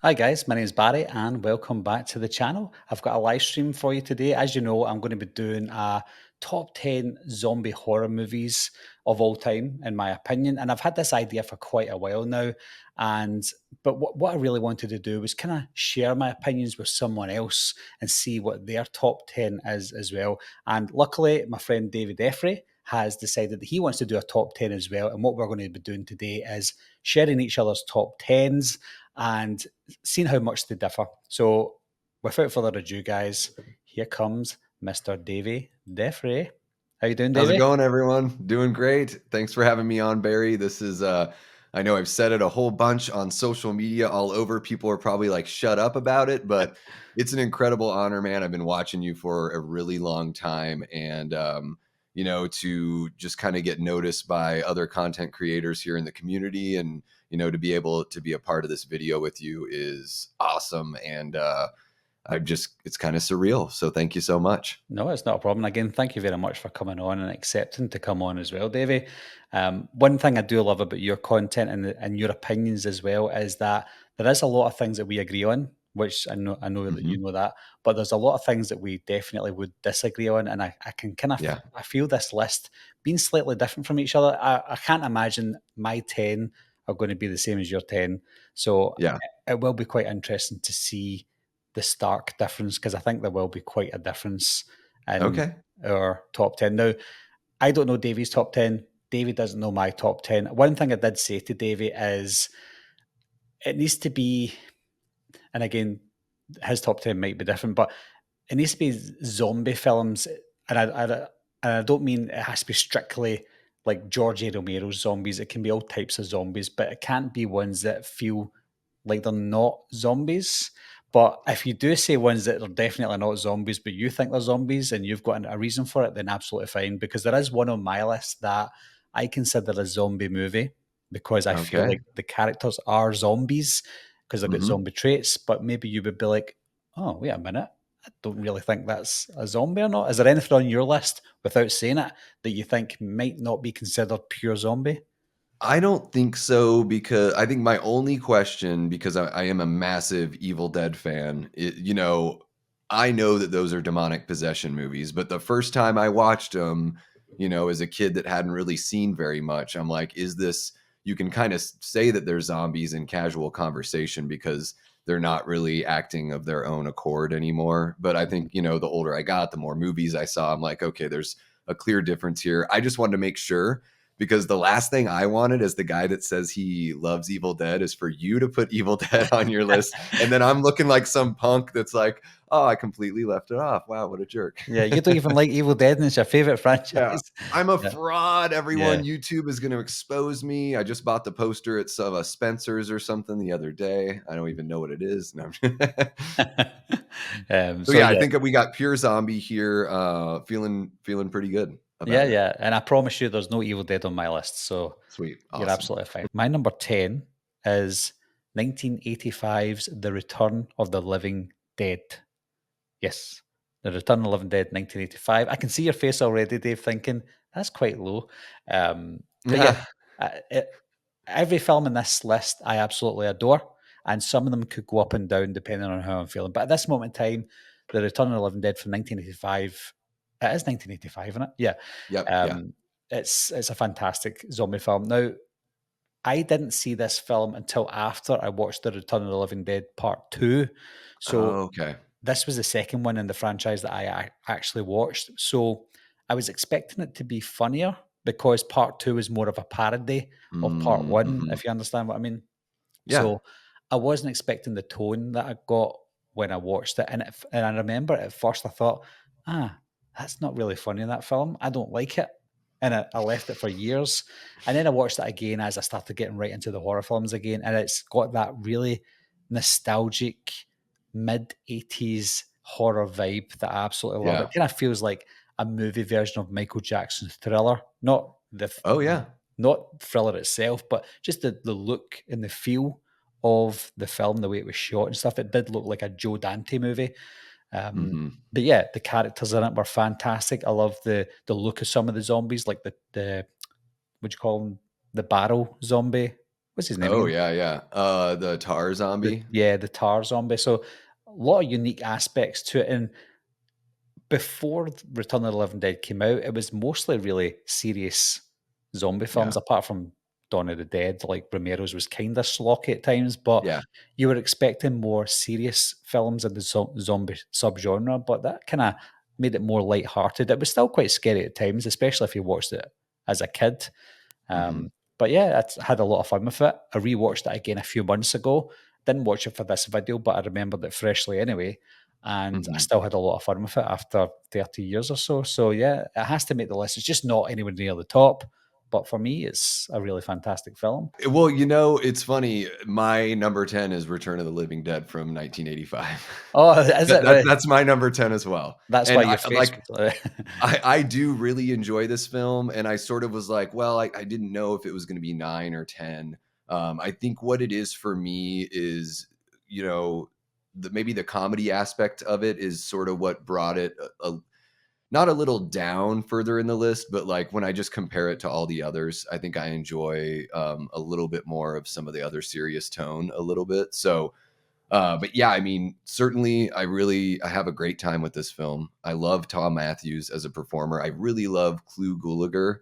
Hi guys, my name is Barry and welcome back to the channel. I've got a live stream for you today. As you know, I'm going to be doing a top 10 zombie horror movies of all time, in my opinion. And I've had this idea for quite a while now. But what I really wanted to do was kind of share my opinions with someone else and see what their top 10 is as well. And luckily, my friend David Effrey has decided that he wants to do a top 10 as well. And what we're going to be doing today is sharing each other's top 10s and seeing how much they differ. So, without further ado, guys, here comes Mr. Davey Defray. How you doing, How's it Davey? going, everyone? Doing great. Thanks for having me on, Barry. This is I know I've said it a whole bunch on social media all over. People are probably like, shut up about it, but it's an incredible honor, man. I've been watching you for a really long time. And to just kind of get noticed by other content creators here in the community and to be able to be a part of this video with you is awesome. And it's kind of surreal. So thank you so much. No, it's not a problem. Again, thank you very much for coming on and accepting to come on as well, Davey. One thing I do love about your content and your opinions as well is that there is a lot of things that we agree on, which I know that you Hmm. know that, but there's a lot of things that we definitely would disagree on, and I can kind of Yeah. I feel this list being slightly different from each other. I can't imagine my 10 are going to be the same as your 10, so Yeah. it will be quite interesting to see the stark difference because I think there will be quite a difference in Okay. our top 10. Now, I don't know Davey's top 10. Davey doesn't know my top 10. One thing I did say to Davey is it needs to be, and again, his top 10 might be different, but it needs to be zombie films. And I don't mean it has to be strictly like George A. Romero's zombies. It can be all types of zombies, but it can't be ones that feel like they're not zombies. But if you do say ones that are definitely not zombies, but you think they're zombies and you've got a reason for it, then absolutely fine. Because there is one on my list that I consider a zombie movie because I feel Okay. like the characters are zombies because they've got Mhm. zombie traits. But maybe you would be like, oh, wait a minute. I don't really think that's a zombie or not. Is there anything on your list without saying it that you think might not be considered pure zombie? I don't think so because I think my only question, because I am a massive Evil Dead fan, I know that those are demonic possession movies, but the first time I watched them, as a kid that hadn't really seen very much, I'm like, is this, you can kind of say that they're zombies in casual conversation because they're not really acting of their own accord anymore. But I Mhm. think, the older I got, the more movies I saw, I'm like, okay, there's a clear difference here. I just wanted to make sure because the last thing I wanted as the guy that says he loves Evil Dead is for you to put Evil Dead on your list. And then I'm looking like some punk that's like, oh, I completely left it off. Wow, what a jerk. Yeah, you don't even like Evil Dead and it's your favorite Yeah. franchise. I'm a Yeah. fraud. Yeah. Everyone, YouTube is going to expose me. I just bought the poster at some Spencer's or something the other day. I don't even know what it is. No. So So yeah, I yeah, think we got pure zombie here. Feeling pretty good yeah, about it. yeah. And I promise you there's no Evil Dead on my list. So Sweet. you're Awesome. absolutely fine. My number 10 is 1985's The Return of the Living Dead. Yes. The Return of the Living Dead 1985. I can see your face already, Dave, thinking that's quite low. But yeah, Yeah. it, every film in this list I absolutely adore, and some of them could go up and down depending on how I'm feeling. But at this moment in time, The Return of the Living Dead from 1985, it is 1985, isn't it? Yeah. Yep. Yeah. Um, it's a fantastic zombie film. Now, I didn't see this film until after I watched The Return of the Living Dead Part 2. So Okay. this was the second one in the franchise that I actually watched. So I was expecting it to be funnier because part two is more of a parody of part one, Mhm. if you understand what I mean. Yeah. So I wasn't expecting the tone that I got when I watched it. And I remember at first I thought, that's not really funny in that film. I don't like it. And I left it for years. And then I watched it again as I started getting right into the horror films again. And it's got that really nostalgic mid 80s horror vibe that I absolutely love. It Yeah. kind of feels like a movie version of Michael Jackson's Thriller, not Oh, yeah. not Thriller itself, but just the look and the feel of the film, the way it was shot and stuff. It did look like a Joe Dante movie. Mhm. But yeah, the characters in it were fantastic. I love the look of some of the zombies, like the what do you call them? The barrel zombie. what's his name Oh, again? yeah, yeah. The tar zombie? The tar zombie. So a lot of unique aspects to it. And before Return of the Living Dead came out, it was mostly really serious zombie films, Yeah, apart from Dawn of the Dead. Like Romero's was kind of schlocky at times, but yeah. you were expecting more serious films in the zombie subgenre. But that kind of made it more light-hearted. It was still quite scary at times, especially if you watched it as a kid. Mhm, But yeah, I had a lot of fun with it. I rewatched it again a few months ago. Didn't watch it for this video, but I remembered it freshly anyway. And I mhm. still had a lot of fun with it after 30 years or so. So yeah, it has to make the list. It's just not anywhere near the top. But for me, it's a really fantastic film. Well, it's funny, my number 10 is Return of the Living Dead from 1985. Oh, is That it that right? that's my number 10 as well, That's why and your I face like was I do really enjoy this film, and I sort of was like, well, I didn't know if it was gonna be 9 or 10. I think what it is for me is, you know, maybe the comedy aspect of it is sort of what brought it not a little down further in the list, but like when I just compare it to all the others, I think I enjoy a little bit more of some of the other serious tone a little bit. So but yeah, I mean, certainly I have a great time with this film. I love Tom Matthews as a performer. I really love Clu Gulager.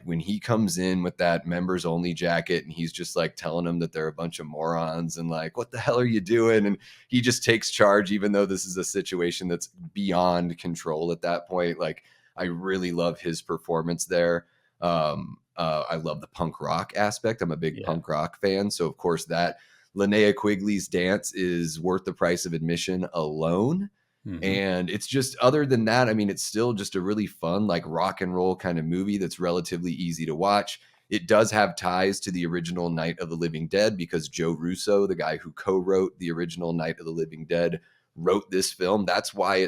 When he comes in with that members only jacket and he's just like telling them that they're a bunch of morons and like, what the hell are you doing? And he just takes charge, even though this is a situation that's beyond control at that point. Like, I really love his performance there. I love the punk rock aspect. I'm a big Yeah. punk rock fan. So, of course, that Linnea Quigley's dance is worth the price of admission alone. Hmm. And it's just, other than that, I mean, it's still just a really fun, like rock and roll kind of movie that's relatively easy to watch. It does have ties to the original Night of the Living Dead because Joe Russo, the guy who co-wrote the original Night of the Living Dead, wrote this film. That's why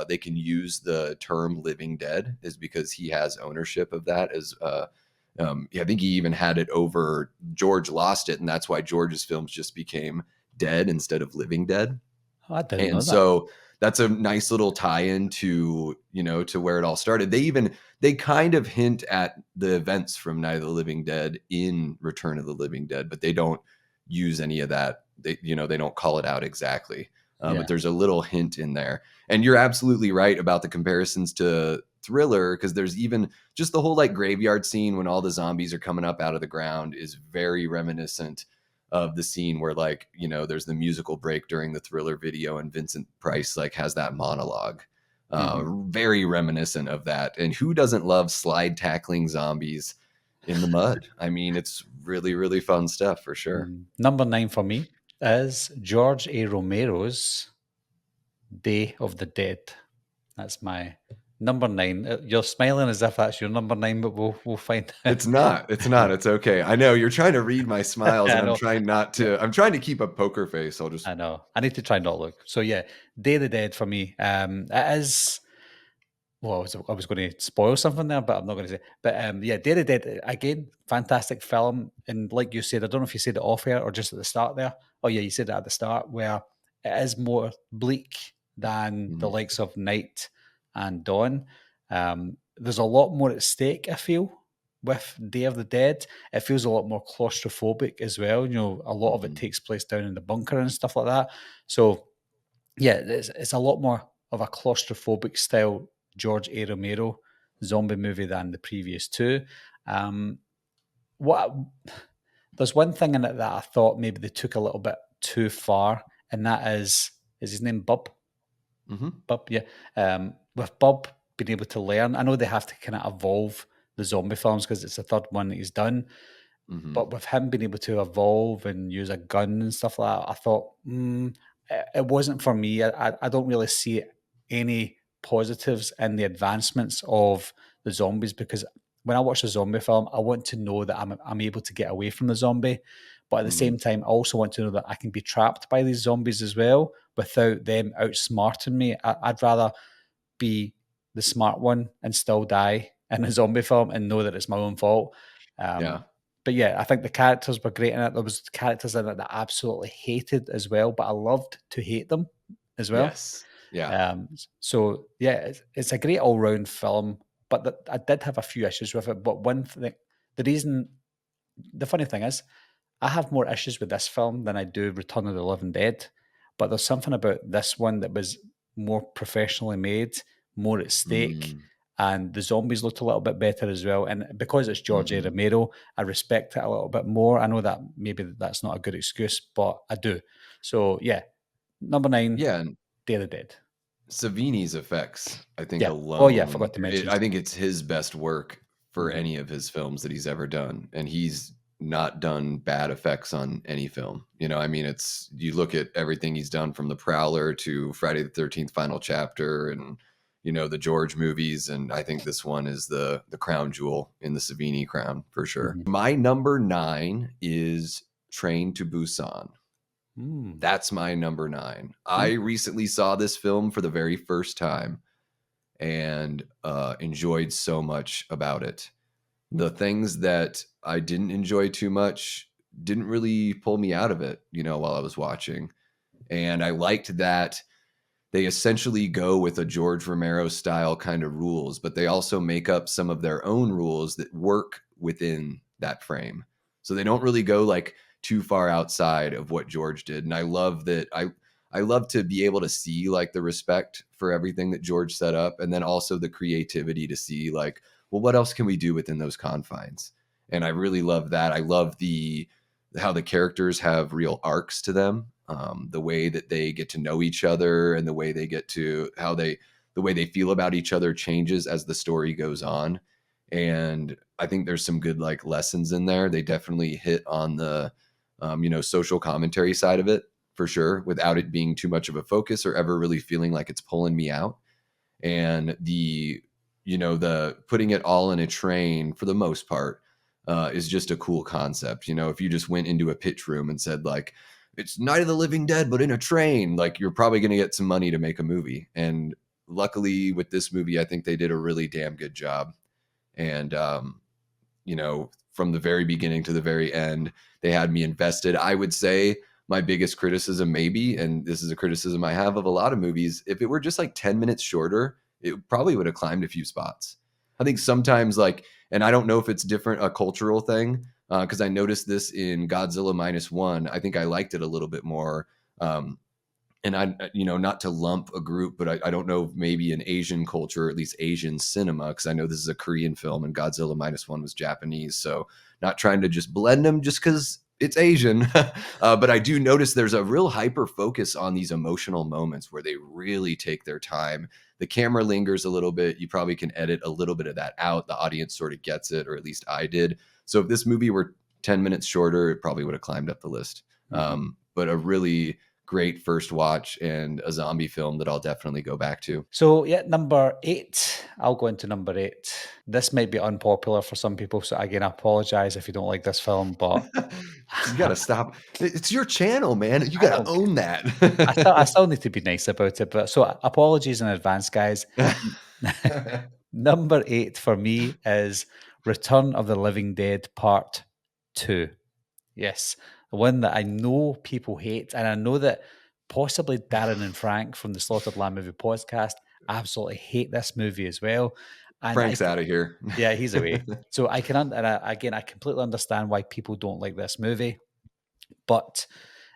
they can use the term Living Dead, is because he has ownership of that as yeah, I think he even had it over George lost it, and that's why George's films just became Dead instead of Living Dead. Oh, I didn't And know that. so that's a nice little tie-in to, to where it all started. They kind of hint at the events from Night of the Living Dead in Return of the Living Dead, but they don't use any of that. They don't call it out exactly. But Yeah. there's a little hint in there. And you're absolutely right about the comparisons to Thriller, because there's even just the whole like graveyard scene when all the zombies are coming up out of the ground is very reminiscent of the scene where, like, there's the musical break during the Thriller video and Vincent Price like has that monologue. Hmm. Very reminiscent of that. And who doesn't love slide tackling zombies in the mud? I mean, it's really, really fun stuff for sure. Number nine for me is George A. Romero's Day of the Dead. That's my number 9. You're smiling as if that's your number 9, but we'll find out. It's not. It's not. It's okay. I know you're trying to read my smiles, and I I'm know. trying not Yeah, to. I'm trying to keep a poker face. I'll just. I know. I need to try not look. So yeah, Day of the Dead for me. It is. Well, I was going to spoil something there, but I'm not going to say. But yeah, Day of the Dead again, fantastic film, and like you said, I don't know if you said it off air or just at the start there. Oh yeah, you said it at the start, where it is more bleak than the Mhm, likes of Night and Dawn. There's a lot more at stake, I feel, with Day of the Dead. It feels a lot more claustrophobic as well. A lot of it mhm, takes place down in the bunker and stuff like that. So yeah, it's a lot more of a claustrophobic style George A. Romero zombie movie than the previous two. Um, what There's one thing in it that I thought maybe they took a little bit too far, and that is his name Bub? mhm, Bub, yeah. With Bub being able to learn, I know they have to kind of evolve the zombie films because it's the third one that he's done. mhm, But with him being able to evolve and use a gun and stuff like that, I thought, it wasn't for me. I don't really see any positives in the advancements of the zombies because when I watch a zombie film, I want to know that I'm able to get away from the zombie. But at the mhm, same time, I also want to know that I can be trapped by these zombies as well without them outsmarting me. I'd rather be the smart one and still die in a zombie film and know that it's my own fault. yeah. Um, but yeah, I think the characters were great in it. There was characters in it that I absolutely hated as well, but I loved to hate them as well. Yes. Yeah. So yeah, it's a great all round film. But I did have a few issues with it. But one thing, the funny thing is, I have more issues with this film than I do Return of the Living Dead, but there's something about this one that was more professionally made, more at stake, Mm, and the zombies looked a little bit better as well. And because it's George A. mhm. Romero, I respect it a little bit more. I know that maybe that's not a good excuse, but I do. So yeah, number 9, Yeah, and Day of the Dead. Savini's effects, I think Yeah. Oh yeah, I alone, forgot to mention. I think it's his best work for Mhm, any of his films that he's ever done, and he's not done bad effects on any film. You know, I mean, it's you look at everything he's done from The Prowler to Friday the 13th Final Chapter and the George movies, and I think this one is the crown jewel in the Savini crown for sure. mhm. My number 9 is Train to Busan. Mm, That's my number 9. I mm, recently saw this film for the very first time and enjoyed so much about it. The things that I didn't enjoy too much didn't really pull me out of it, while I was watching. And I liked that they essentially go with a George Romero style kind of rules, but they also make up some of their own rules that work within that frame. So they don't really go like too far outside of what George did. And I love that I love to be able to see like the respect for everything that George set up and then also the creativity to see like, well, what else can we do within those confines? And I really love that. I love the how the characters have real arcs to them, the way that they get to know each other and the way they get to the way they feel about each other changes as the story goes on. And I think there's some good like lessons in there. They definitely hit on the social commentary side of it for sure, without it being too much of a focus or ever really feeling like it's pulling me out. And the putting it all in a train for the most part is just a cool concept. If you just went into a pitch room and said like it's Night of the Living Dead but in a train, like you're probably going to get some money to make a movie. And luckily with this movie I think they did a really damn good job. And from the very beginning to the very end, they had me invested. I would say my biggest criticism, maybe, and this is a criticism I have of a lot of movies, if it were just like 10 minutes shorter, it probably would have climbed a few spots. I think sometimes, like, and I don't know if it's different, a cultural thing, because I noticed this in Godzilla Minus One. I think I liked it a little bit more. And not to lump a group, but I don't know, maybe in Asian culture, or at least Asian cinema, because I know this is a Korean film and Godzilla Minus One was Japanese. So not trying to just blend them just because it's Asian. But I do notice there's a real hyper focus on these emotional moments where they really take their time. The camera lingers a little bit. You probably can edit a little bit of that out. The audience sort of gets it, or at least I did. So if this movie were 10 minutes shorter, it probably would have climbed up the list. mhm. But a really great first watch and a zombie film that I'll definitely go back to. So yeah, number 8. I'll go into number 8. This might be unpopular for some people, so again, I apologize if you don't like this film, but You gotta stop. It's your channel, man. You I gotta don't own that. I still need to be nice about it, but so apologies in advance, guys. Number 8 for me is Return of the Living Dead Part 2. Yes, the one that I know people hate, and I know that possibly Darren and Frank from the Slaughtered Lamb Movie Podcast absolutely hate this movie as well, and Frank's out of here. yeah, he's away. So I can and again, I completely understand why people don't like this movie, but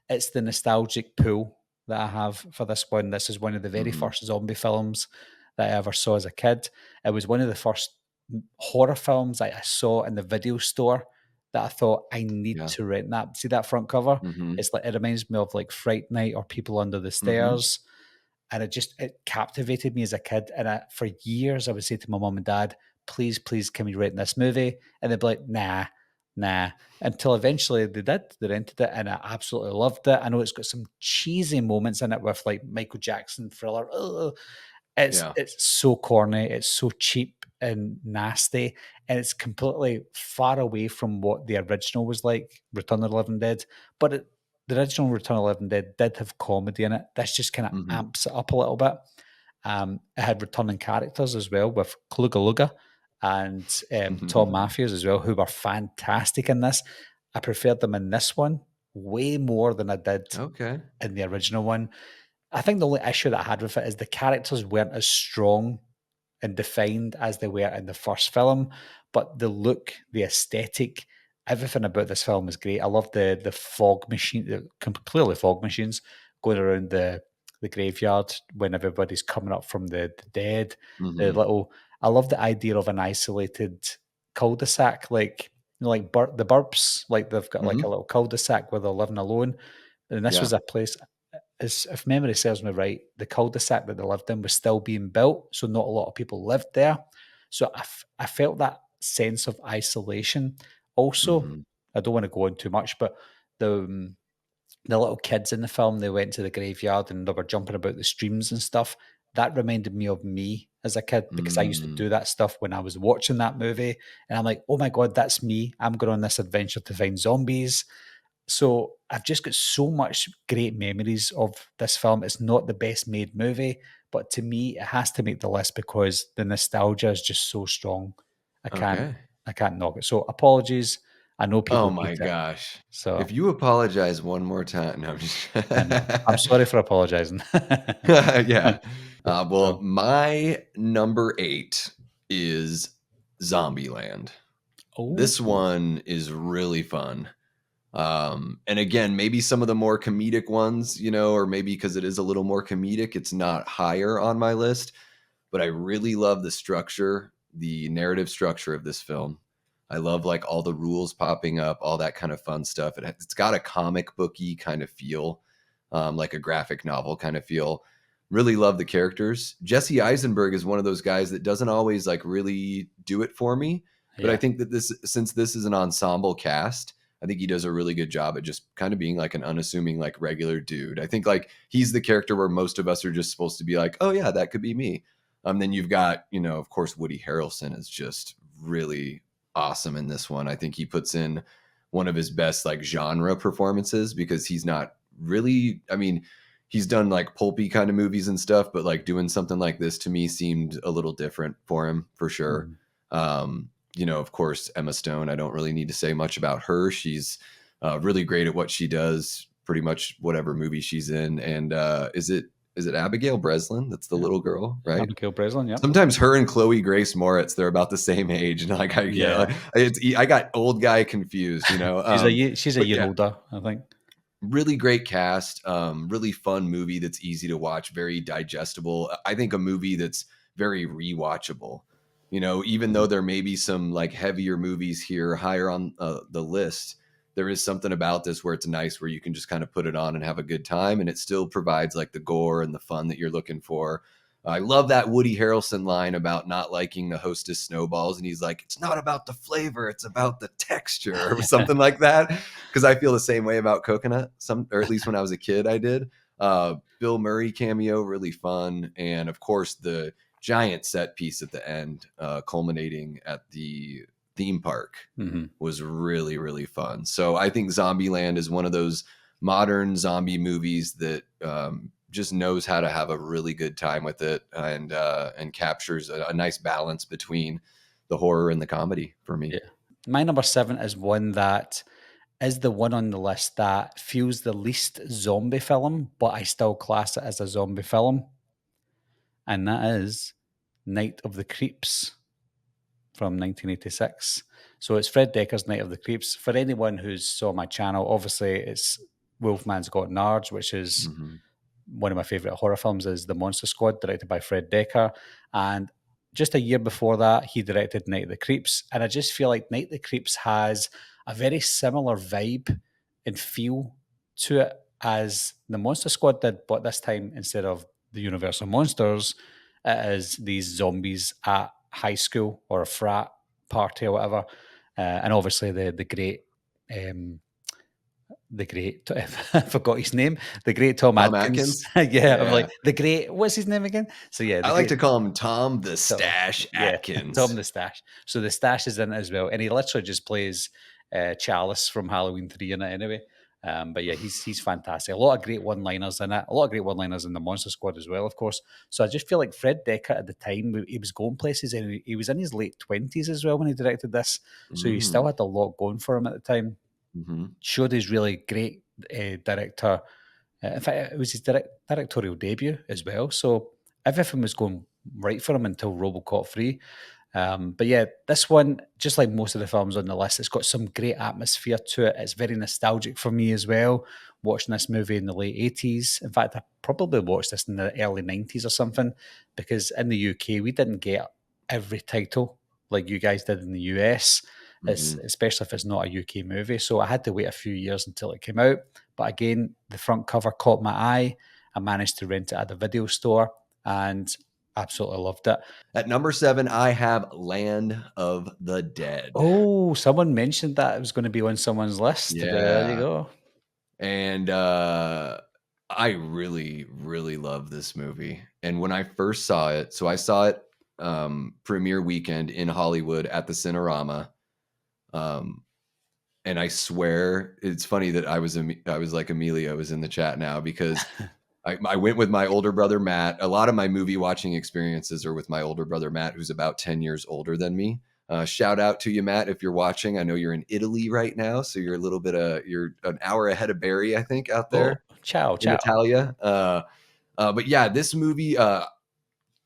it's the nostalgic pull that I have for this one. This is one of the very Mhm. first zombie films that I ever saw as a kid. It was one of the first horror films I saw in the video store that I thought I need Yeah. to rent that. See that front cover? Mhm. It's like it reminds me of like Fright Night or People Under the Mhm. Stairs. And it captivated me as a kid. And for years I would say to my mom and dad, please, please, can we rent this movie? And they'd be like, nah, nah. Until eventually they did. They rented it and I absolutely loved it. I know it's got some cheesy moments in it with like Michael Jackson thriller. Ugh. Yeah. It's so corny, it's so cheap and nasty, and it's completely far away from what the original was like, Return of the Living Dead. But the original Return of the Living Dead did have comedy in it. This just kind of Mhm. amps it up a little bit. It had returning characters as well with Kluga Luga and Tom Matthews as well, who were fantastic in this. I preferred them in this one way more than I did Okay. in the original one. I think the only issue that I had with it is the characters weren't as strong and defined as they were in the first film, but the look, the aesthetic, everything about this film is great. I love the fog machine, clearly fog machines going around the graveyard when everybody's coming up from the dead. The Mhm. little, I love the idea of an isolated cul-de-sac, like like the burps, like they've got like a Mhm. little cul-de-sac where they're living alone. And this was Yeah. a place, as if memory serves me right, the cul-de-sac that they lived in was still being built, so not a lot of people lived there. So I felt that sense of isolation. Also, Mhm. I don't want to go on too much, but the um, the little kids in the film, they went to the graveyard and they were jumping about the streams and stuff. That reminded me of me as a kid because I used to Mm. do that stuff when I was watching that movie. And I'm like, oh my God, that's me. I'm going on this adventure to find zombies. So I've just got so much great memories of this film. It's not the best made movie, but to me, it has to make the list because the nostalgia is just so strong. I can't, Okay. I can't knock it. So apologies. I know Oh people my hate it. gosh. So If you apologize one more time, no, I'm just I know. I'm sorry for apologizing. Yeah. Well, So, my number 8 is Zombieland. oh, This one is really fun. And again, maybe some of the more comedic ones, or maybe because it is a little more comedic, it's not higher on my list, but I really love the structure, the narrative structure of this film. I love like all the rules popping up, all that kind of fun stuff. It's got a comic booky kind of feel, like a graphic novel kind of feel. Really love the characters. Jesse Eisenberg is one of those guys that doesn't always like really do it for me, but I yeah. think that since this is an ensemble cast, I think he does a really good job at just kind of being like an unassuming, like regular dude. I think like he's the character where most of us are just supposed to be like, oh yeah, that could be me. Then you've got, of course, Woody Harrelson is just really awesome in this one. I think he puts in one of his best like genre performances because he's not really, I mean, he's done like pulpy kind of movies and stuff, but like doing something like this to me seemed a little different for him for sure. Mhm. Of course, Emma Stone, I don't really need to say much about her. She's really great at what she does, pretty much whatever movie she's in. And is it Abigail Breslin? That's the Yeah. little girl, right? Abigail Breslin, yep. Sometimes her and Chloe Grace Moretz, they're about the same age, and like Yeah. I got old guy confused, She's a but year yeah, older, I think. really great cast, really fun movie that's easy to watch, very digestible. I think a movie that's very rewatchable. Even though Mhm. there may be some like heavier movies here higher on the list, there is something about this where it's nice where you can just kind of put it on and have a good time, and it still provides like the gore and the fun that you're looking for. I love that Woody Harrelson line about not liking the Hostess snowballs, and he's like, "It's not about the flavor; it's about the texture," or something like that. Because I feel the same way about coconut. Or at least when I was a kid, I did. Bill Murray cameo, really fun, and of course the giant set piece at the end, culminating at the theme park, Mhm. was really really fun. So I think Zombieland is one of those modern zombie movies that just knows how to have a really good time with it, and captures a nice balance between the horror and the comedy for me. Yeah. My number 7 is one that is the one on the list that feels the least zombie film, but I still class it as a zombie film, and that is Night of the Creeps from 1986. So it's Fred Decker's Night of the Creeps. For anyone who's saw my channel, obviously it's Wolfman's Got Nards, which is Hmm. one of my favorite horror films is The Monster Squad, directed by Fred Decker. And just a year before that, he directed Night of the Creeps. And I just feel like Night of the Creeps has a very similar vibe and feel to it as The Monster Squad did, but this time instead of the Universal Monsters, it is these zombies at high school or a frat party or whatever. And obviously um, the great I forgot his name, the great Tom Tom Adkins. Atkins. Yeah, I'm like Yeah. the great. What's his name again? So yeah, I the like great to call him Tom the Tom. Stash Yeah, Tom Atkins. the Stash. So the Stash is in it as well, and he literally just plays Chalice from Halloween 3 in it anyway. But yeah, he's fantastic. A lot of great one-liners in it. A lot of great one-liners in the Monster Squad as well, of course. So I just feel like Fred Decker at the time he was going places, and he was in his late 20s as well when he directed this. So he still Mm, had a lot going for him at the time. mhm. Showed his really great director. In fact, it was his directorial debut as well. So everything was going right for him until RoboCop 3. But yeah, this one, just like most of the films on the list, it's got some great atmosphere to it. It's very nostalgic for me as well. Watching this movie in the late 80s. In fact, I probably watched this in the early 90s or something, because in the UK, we didn't get every title like you guys did in the US, Mhm. especially if it's not a UK movie. So I had to wait a few years until it came out. But again, the front cover caught my eye. I managed to rent it at the video store and absolutely loved it. At number 7, I have Land of the Dead. Oh, someone mentioned that it was gonna be on someone's list. There you Yeah, go. and, I really, really love this movie, and when I first saw it, so I saw it, premiere weekend in Hollywood at the Cinerama, um, and I swear it's funny that I was like Emilio was in the chat now because I went with my older brother, Matt. A lot of my movie watching experiences are with my older brother, Matt, who's about 10 years older than me. Shout out to you, Matt, if you're watching. I know you're in Italy right now, so you're a little bit you're an hour ahead of Barry, I think, out Oh, there ciao, in ciao. Italia. But yeah, this movie,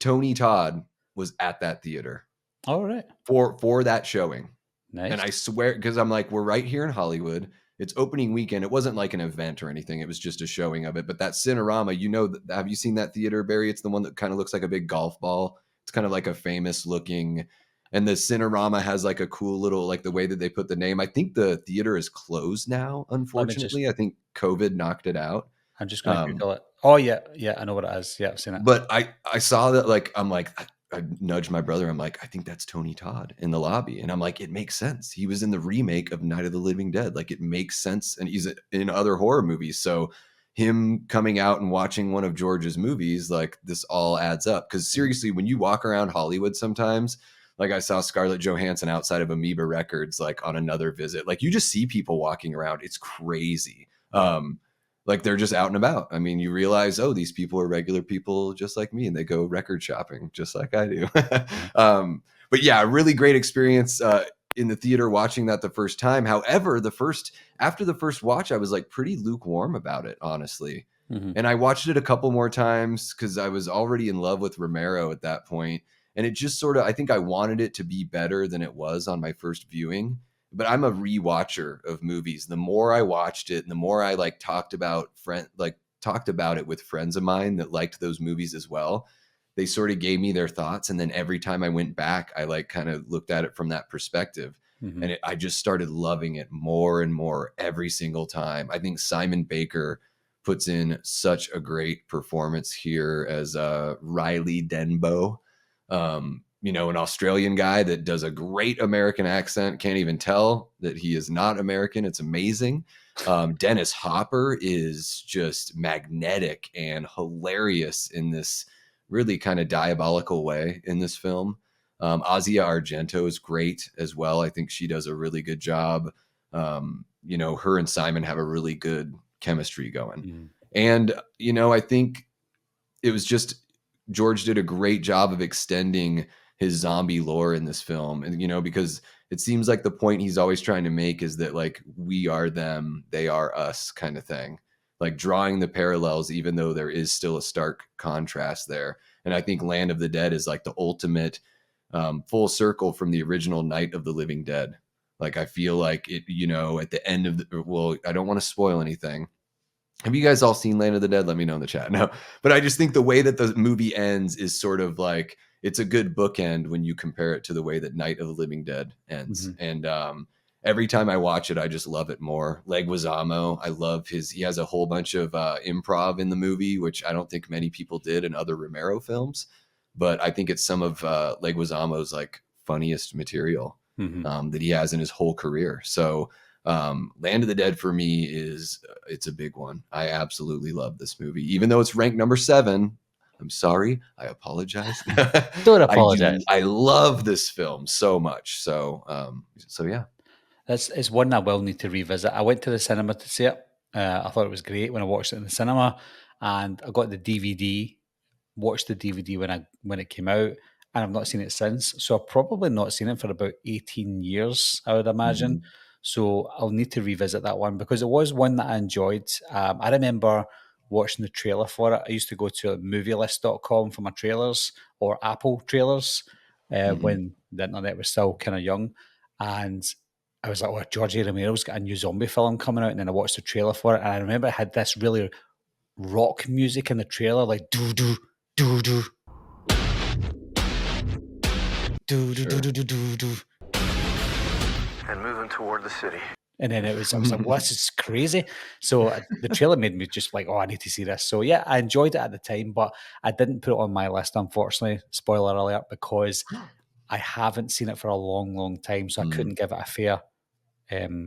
Tony Todd was at that theater Alright. for that showing. And Nice. I swear, because I'm like, we're right here in Hollywood. It's opening weekend. It wasn't like an event or anything. It was just a showing of it. But that Cinerama, have you seen that theater, Barry? It's the one that kind of looks like a big golf ball. It's kind of like a famous looking. And the Cinerama has like a cool little, like the way that they put the name. I think the theater is closed now, Let me just unfortunately. I think COVID knocked it out. I'm just gonna Um, Google it. Oh, yeah, yeah, I know what it is. Yeah, I've seen it. but I saw that, like, I'm like, I nudged my brother. I'm like, I think that's Tony Todd in the lobby, and I'm like, it makes sense. He was in the remake of Night of the Living Dead. Like, it makes sense, and he's in other horror movies. So him coming out and watching one of George's movies, like this all adds up. Because Mhm. seriously, when you walk around Hollywood, sometimes, like I saw Scarlett Johansson outside of Amoeba Records, like on another visit. Like you just see people walking around. It's crazy. Yeah. Like they're just out and about. I mean, you realize, oh, these people are regular people just like me, and they go record shopping just like I do. Mhm. But yeah, really great experience in the theater watching that the first time. However, after the first watch, I was like pretty lukewarm about it, honestly. Mhm. And I watched it a couple more times because I was already in love with Romero at that point. And it just sort of, I think I wanted it to be better than it was on my first viewing, but I'm a rewatcher of movies. The more I watched it, and the more I talked about it with friends of mine that liked those movies as well. They sort of gave me their thoughts, and then every time I went back, I like kind of looked at it from that perspective, Mhm. and I just started loving it more and more every single time. I think Simon Baker puts in such a great performance here as Riley Denbo, an Australian guy that does a great American accent. Can't even tell that he is not American. It's amazing. Dennis Hopper is just magnetic and hilarious in this really kind of diabolical way in this film. Asia Argento is great as well. I think she does a really good job. Her and Simon have a really good chemistry going. Mhm. And, I think it was just George did a great job of extending his zombie lore in this film. And, because it seems like the point he's always trying to make is that like we are them, they are us kind of thing. Like drawing the parallels, even though there is still a stark contrast there. And I think Land of the Dead is like the ultimate full circle from the original Night of the Living Dead. Like I feel like it, at the end of well, I don't want to spoil anything. Have you guys all seen Land of the Dead? Let me know in the chat. No, but I just think the way that the movie ends is sort of like it's a good bookend when you compare it to the way that Night of the Living Dead ends. Mhm. And every time I watch it, I just love it more. Leguizamo, I love he has a whole bunch of improv in the movie, which I don't think many people did in other Romero films. But I think it's some of Leguizamo's like funniest material Mhm. that he has in his whole career. So Land of the Dead for me it's a big one. I absolutely love this movie, even though it's ranked number 7. I'm sorry, I apologize. Don't I do, apologize. I love this film so much. So yeah. It's one I will need to revisit. I went to the cinema to see it. I thought it was great when I watched it in the cinema, and I got the DVD, watched the DVD when it came out, and I've not seen it since. So I've probably not seen it for about 18 years, I would imagine. Mhm. So I'll need to revisit that one because it was one that I enjoyed. I remember watching the trailer for it. I used to go to movielist.com for my trailers or Apple trailers Mhm. when the internet was still kind of young, and I was like, "Oh, George A. Romero's got a new zombie film coming out," and then I watched the trailer for it, and I remember it had this really rock music in the trailer, like do do do do do do do Sure. do do do. And moving toward the city. And then I was like, well, this is crazy. So the trailer made me just like, oh, I need to see this. So yeah, I enjoyed it at the time, but I didn't put it on my list, unfortunately. Spoiler alert, because I haven't seen it for a long, long time. So I Mm, couldn't give it a fair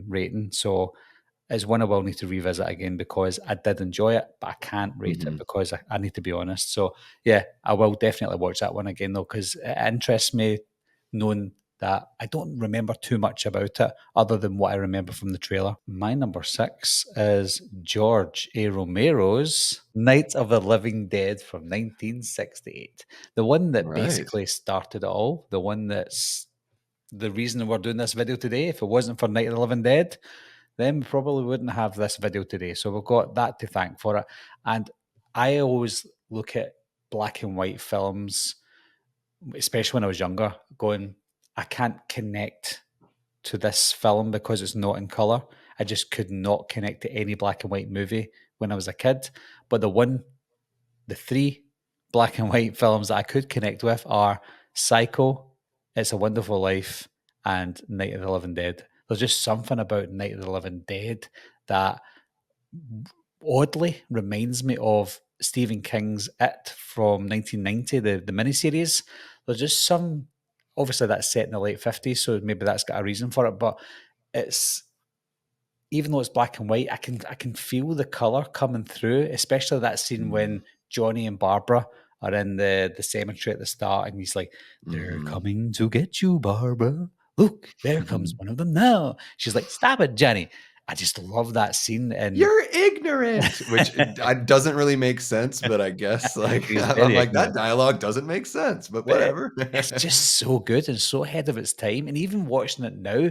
rating. So it's one I will need to revisit again because I did enjoy it, but I can't rate it mhm, because I need to be honest. So yeah, I will definitely watch that one again though, because it interests me knowing that I don't remember too much about it other than what I remember from the trailer. My number 6 is George A. Romero's Night of the Living Dead from 1968. The one that right. basically started it all, the one that's the reason we're doing this video today. If it wasn't for Night of the Living Dead, then we probably wouldn't have this video today. So we've got that to thank for it. And I always look at black and white films, especially when I was younger, going, I can't connect to this film because it's not in color. I just could not connect to any black and white movie when I was a kid. But the three black and white films that I could connect with are Psycho, It's a Wonderful Life, and Night of the Living Dead. There's just something about Night of the Living Dead that oddly reminds me of Stephen King's It from 1990, the miniseries. There's just some, obviously that's set in the late 50s, so maybe that's got a reason for it, but it's, even though it's black and white, I can feel the color coming through, especially that scene Mm, when Johnny and Barbara are in the cemetery at the start, and he's like, "They're mhm. coming to get you, Barbara. Look, there comes one of them now." She's like, "Stop it, Johnny." I just love that scene, and You're ignorant, which doesn't really make sense, but I guess, like, he's I'm very like, that ignorant. dialogue doesn't make sense, but But whatever. it's just so good and so ahead of its time, and even watching it now,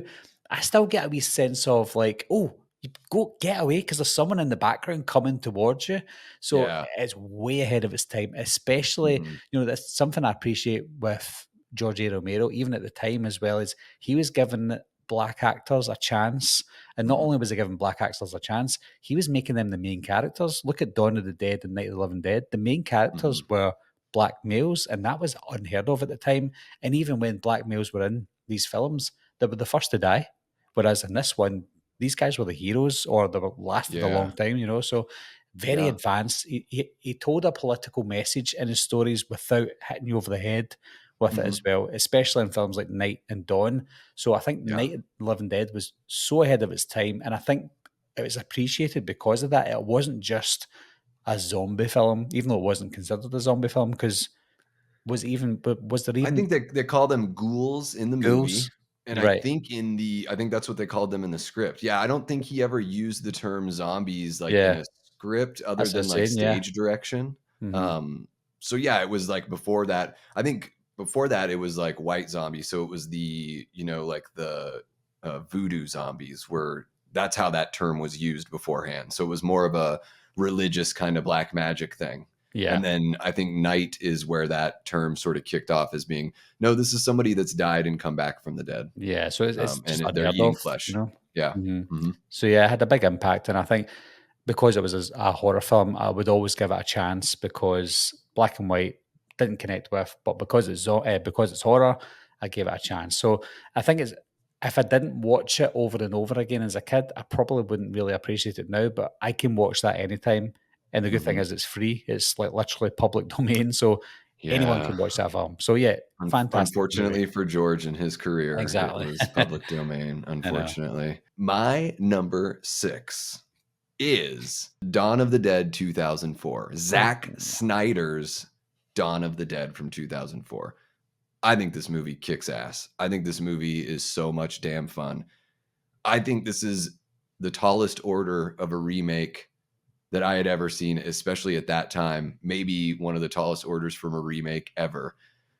I still get a wee sense of like, "Oh, you go get away because there's someone in the background coming towards you." So Yeah. it's way ahead of its time, especially, Mhm, that's something I appreciate with George A. Romero, even at the time as well, as he was giving black actors a chance. And not mhm, only was he giving black actors a chance, he was making them the main characters. Look at Dawn of the Dead and Night of the Living Dead. The main characters mhm, were black males, and that was unheard of at the time. And even when black males were in these films, they were the first to die. Whereas in this one, these guys were the heroes, or they were lasted a yeah, long time. So very yeah, advanced. He told a political message in his stories without hitting you over the head with it as mhm, well, especially in films like Night and Dawn. So I think yeah. Night of the Living Dead was so ahead of its time, and I think it was appreciated because of that. It wasn't just a zombie film, even though it wasn't considered a zombie film, because was there I even think they call them ghouls in the movie, ghouls? and Right. I think that's what they called them in the script. Yeah, I don't think he ever used the term zombies, like, in Yeah, a script other that's what I than, was like, saying, yeah. stage direction. Mhm. So, yeah, it was, like, before that I think before that, it was, like, white zombies, so it was the, like, the, voodoo zombies were that's how that term was used beforehand, so it was more of a religious kind of black magic thing. Yeah, And then I think night is where that term sort of kicked off as being, no, this is somebody that's died and come back from the dead. yeah, so it's And just they're unheard eating of, flesh. you know? Yeah. Mhm. Hmm. So, yeah, it had a big impact, and I think because it was a horror film, I would always give it a chance because black and white didn't connect with, but because it's horror, I gave it a chance. So I think it's if I didn't watch it over and over again as a kid, I probably wouldn't really appreciate it now. But I can watch that anytime, and the good thing Hmm. is it's free. It's like literally public domain, so anyone Yeah. can watch that film. So yeah, fantastic movie. Unfortunately for George and his career, it Exactly. was public domain, I know. unfortunately. My number 6 is Dawn of the Dead 2004. Oh, Zack Snyder's Dawn of the Dead from 2004. I think this movie kicks ass. I think this movie is so much damn fun. I think this is the tallest order of a remake that I had ever seen, especially at that time. Maybe one of the tallest orders from a remake ever.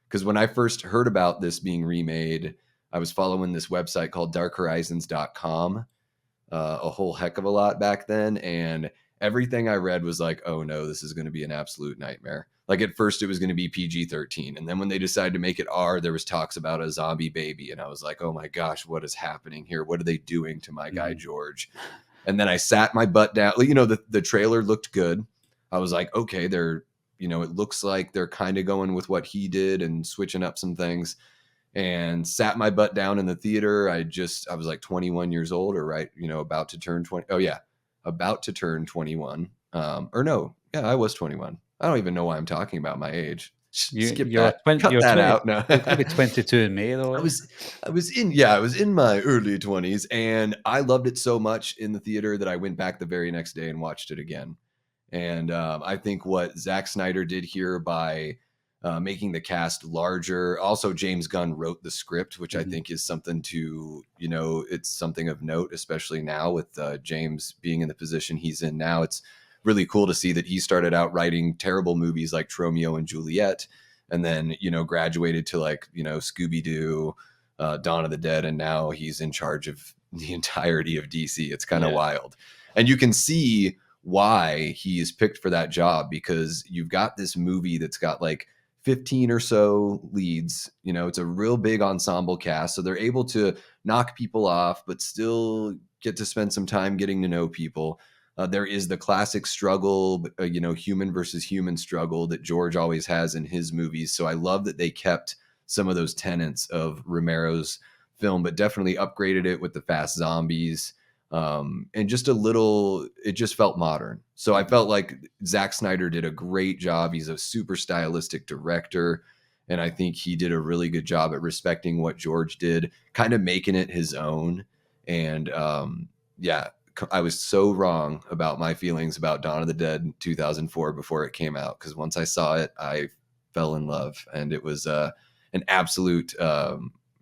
Because when I first heard about this being remade, I was following this website called darkhorizons.com a whole heck of a lot back then. And everything I read was like, oh no, this is going to be an absolute nightmare. Like at first it was going to be PG-13. And then when they decided to make it R, there was talks about a zombie baby. And I was like, oh my gosh, what is happening here? What are they doing to my guy, George? And then I sat my butt down. You know, the trailer looked good. I was like, okay, it looks like they're kind of going with what he did and switching up some things. And sat my butt down in the theater. I was like 21 years old, or right, about to turn 20. Oh yeah, about to turn 21. Or no, yeah, I was 21. I don't even know why I'm talking about my age. Skip that. Cut that out. No, you're going to be 22 in May, though. I was in my early 20s, and I loved it so much in the theater that I went back the very next day and watched it again. And I think what Zack Snyder did here by making the cast larger. Also, James Gunn wrote the script, which I think is something it's something of note, especially now with James being in the position he's in now. It's really cool to see that he started out writing terrible movies like Romeo and Juliet, and then, graduated to like, Scooby-Doo, Dawn of the Dead, and now he's in charge of the entirety of DC. It's kind of wild. And you can see why he is picked for that job, because you've got this movie that's got like 15 or so leads. It's a real big ensemble cast, so they're able to knock people off but still get to spend some time getting to know people. There is the classic struggle, human versus human struggle that George always has in his movies. So I love that they kept some of those tenets of Romero's film, but definitely upgraded it with the fast zombies. And just it just felt modern. So I felt like Zack Snyder did a great job. He's a super stylistic director. And I think he did a really good job at respecting what George did, kind of making it his own. And I was so wrong about my feelings about Dawn of the Dead in 2004 before it came out, because once I saw it, I fell in love, and it was an absolute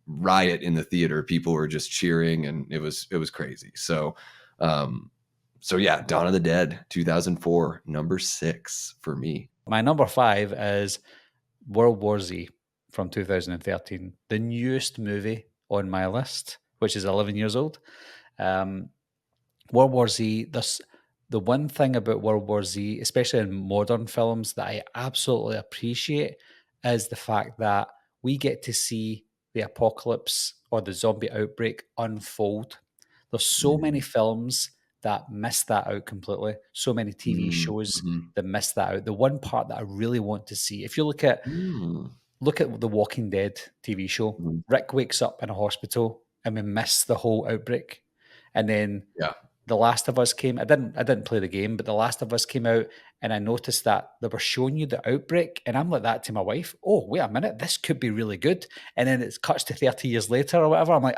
riot in the theater. People were just cheering, and it was crazy. So yeah, Dawn of the Dead 2004, number 6 for me. My number 5 is World War Z from 2013, the newest movie on my list, which is 11 years old. World War Z, the one thing about World War Z, especially in modern films, that I absolutely appreciate is the fact that we get to see the apocalypse or the zombie outbreak unfold. There's so many films that miss that out completely. So many TV shows that miss that out. The one part that I really want to see, if you look at the Walking Dead TV show, Rick wakes up in a hospital and we miss the whole outbreak. And then The Last of Us came. I didn't play the game, but The Last of Us came out, and I noticed that they were showing you the outbreak, and I'm like that to my wife. Oh, wait a minute, this could be really good. And then it cuts to 30 years later or whatever. I'm like,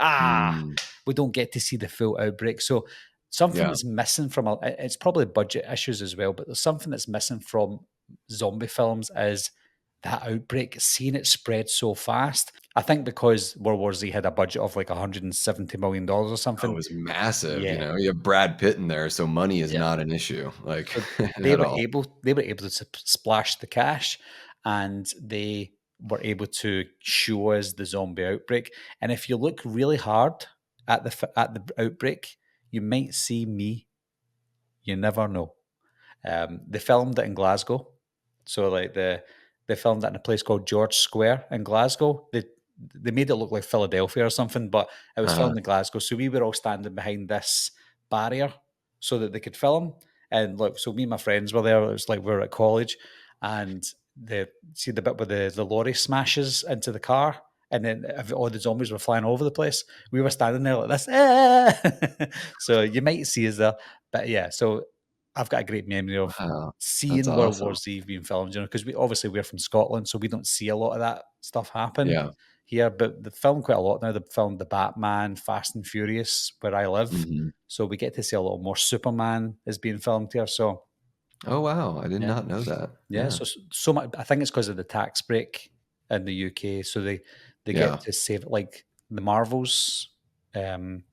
we don't get to see the full outbreak. So something that's missing from it's probably budget issues as well, but there's something that's missing from zombie films is that outbreak, seeing it spread so fast. I think because World War Z had a budget of like $170 million or something. It was massive. You have Brad Pitt in there, so money is not an issue. Like so they were able to splash the cash, and they were able to show us the zombie outbreak. And if you look really hard at the outbreak, you might see me. You never know. They filmed it in Glasgow, so like they filmed it in a place called George Square in Glasgow. They made it look like Philadelphia or something, but it was filmed in Glasgow. So we were all standing behind this barrier so that they could film. And look, so me and my friends were there. It was like we were at college, and see the bit where the lorry smashes into the car, and then all the zombies were flying all over the place. We were standing there like this. So you might see us there. But yeah, so I've got a great memory of seeing World War Z being filmed, because we're from Scotland, so we don't see a lot of that stuff happen here. But they film quite a lot now. They've filmed the Batman, Fast and Furious, where I live. So we get to see a lot more. Superman is being filmed here. So, oh wow, I did not know that. Yeah, so much. I think it's because of the tax break in the UK. So they get to save it, like the Marvels, the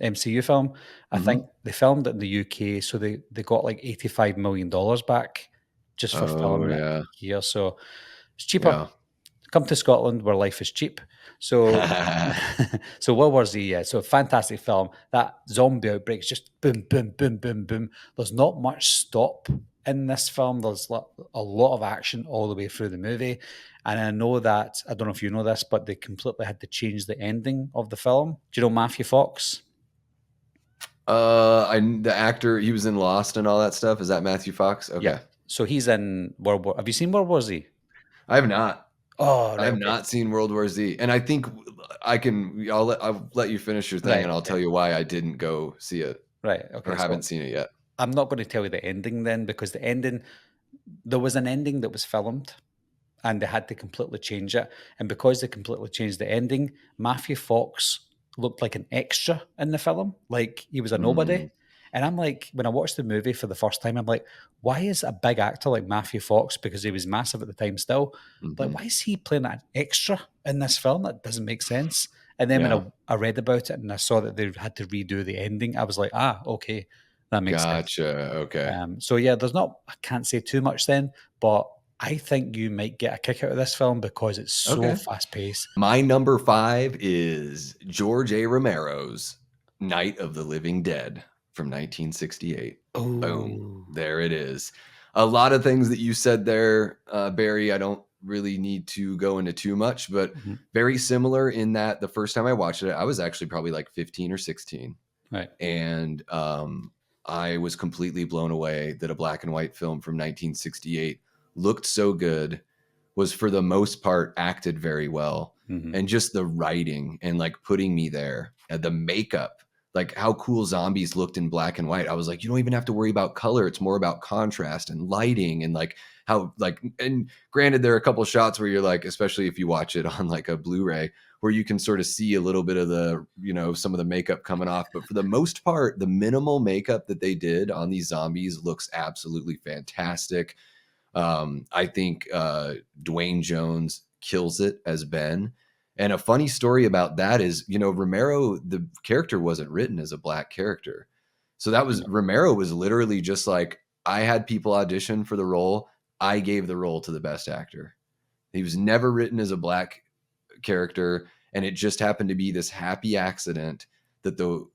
MCU film. I think they filmed it in the UK, so they got like $85 million back just for filming it here. So it's cheaper. come to Scotland where life is cheap. So, so World War Z, yeah. So fantastic film. That zombie outbreak is just boom, boom, boom, boom, boom. There's not much stop in this film. There's a lot of action all the way through the movie. And I know that, I don't know if you know this, but they completely had to change the ending of the film. Do you know Matthew Fox? The actor, he was in Lost and all that stuff. Is that Matthew Fox? Okay. Yeah. So he's in World War. Have you seen World War Z? I have not. Oh, I right. have Okay. not seen World War Z, and I think I'll let you finish your thing, Right. and I'll tell you why I didn't go see it Right. or Okay. haven't seen it yet. I'm not going to tell you the ending then, because the ending, there was an ending that was filmed and they had to completely change it. And because they completely changed the ending, Matthew Fox looked like an extra in the film, like he was a nobody. Mm, And I'm like, when I watched the movie for the first time, I'm like, why is a big actor like Matthew Fox, because he was massive at the time still, like, mhm. why is he playing an extra in this film? That doesn't make sense. And then Yeah. when I read about it and I saw that they had to redo the ending, I was like, okay, that makes sense. Gotcha. Okay. So yeah, I can't say too much then, but I think you might get a kick out of this film because it's so Okay. fast paced. My number 5 is George A. Romero's Night of the Living Dead from 1968. Boom. Oh, There it is. A lot of things that you said there, Barry, I don't really need to go into too much, but mhm, very similar in that the first time I watched it, I was actually probably like 15 or 16. right. And I was completely blown away that a black and white film from 1968 looked so good, was for the most part acted very well, Mhm. and just the writing and like putting me there, and the makeup, like how cool zombies looked in black and white. I was like, you don't even have to worry about color. It's more about contrast and lighting, and like how, like, and granted, there are a couple shots where you're like, especially if you watch it on like a Blu-ray, where you can sort of see a little bit of the, some of the makeup coming off. But for the most part, the minimal makeup that they did on these zombies looks absolutely fantastic. I think Dwayne Jones kills it as Ben. And a funny story about that is, Romero, the character wasn't written as a black character. So that was, No. Romero was literally just like, I had people audition for the role. I gave the role to the best actor. He was never written as a black character. And it just happened to be this happy accident that the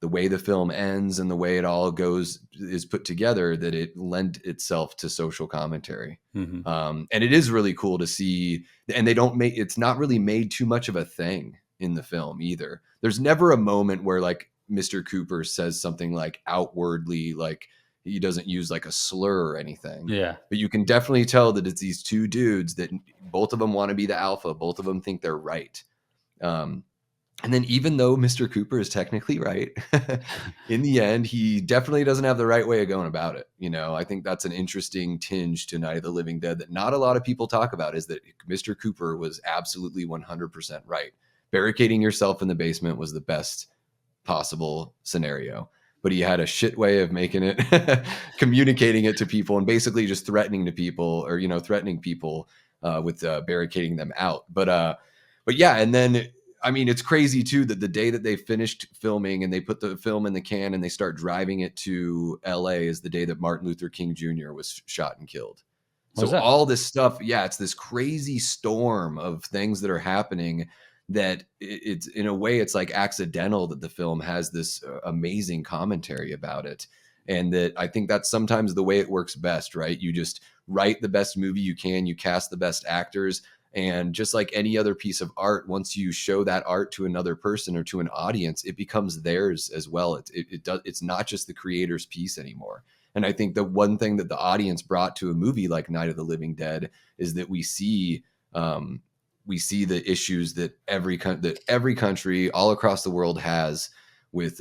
way the film ends and the way it all goes is put together, that it lent itself to social commentary. Mhm. And it is really cool to see, and it's not really made too much of a thing in the film either. There's never a moment where like Mr. Cooper says something like outwardly, like he doesn't use like a slur or anything. Yeah. But you can definitely tell that it's these two dudes that both of them want to be the alpha. Both of them think they're right. And then even though Mr. Cooper is technically right, in the end, he definitely doesn't have the right way of going about it. I think that's an interesting tinge to Night of the Living Dead that not a lot of people talk about, is that Mr. Cooper was absolutely 100% right. Barricading yourself in the basement was the best possible scenario, but he had a shit way of making it, communicating it to people, and basically just threatening people with barricading them out. But yeah, and then, I mean, it's crazy too that the day that they finished filming and they put the film in the can and they start driving it to LA is the day that Martin Luther King Jr. was shot and killed. Was So it? all this stuff, yeah, it's this crazy storm of things that are happening that it's, in a way, it's like accidental that the film has this amazing commentary about it. And that I think that's sometimes the way it works best, right? You just write the best movie you can, you cast the best actors, and just like any other piece of art, once you show that art to another person or to an audience, it becomes theirs as well. It's not just the creator's piece anymore. And I think the one thing that the audience brought to a movie like Night of the Living Dead is that we see the issues that every country all across the world has with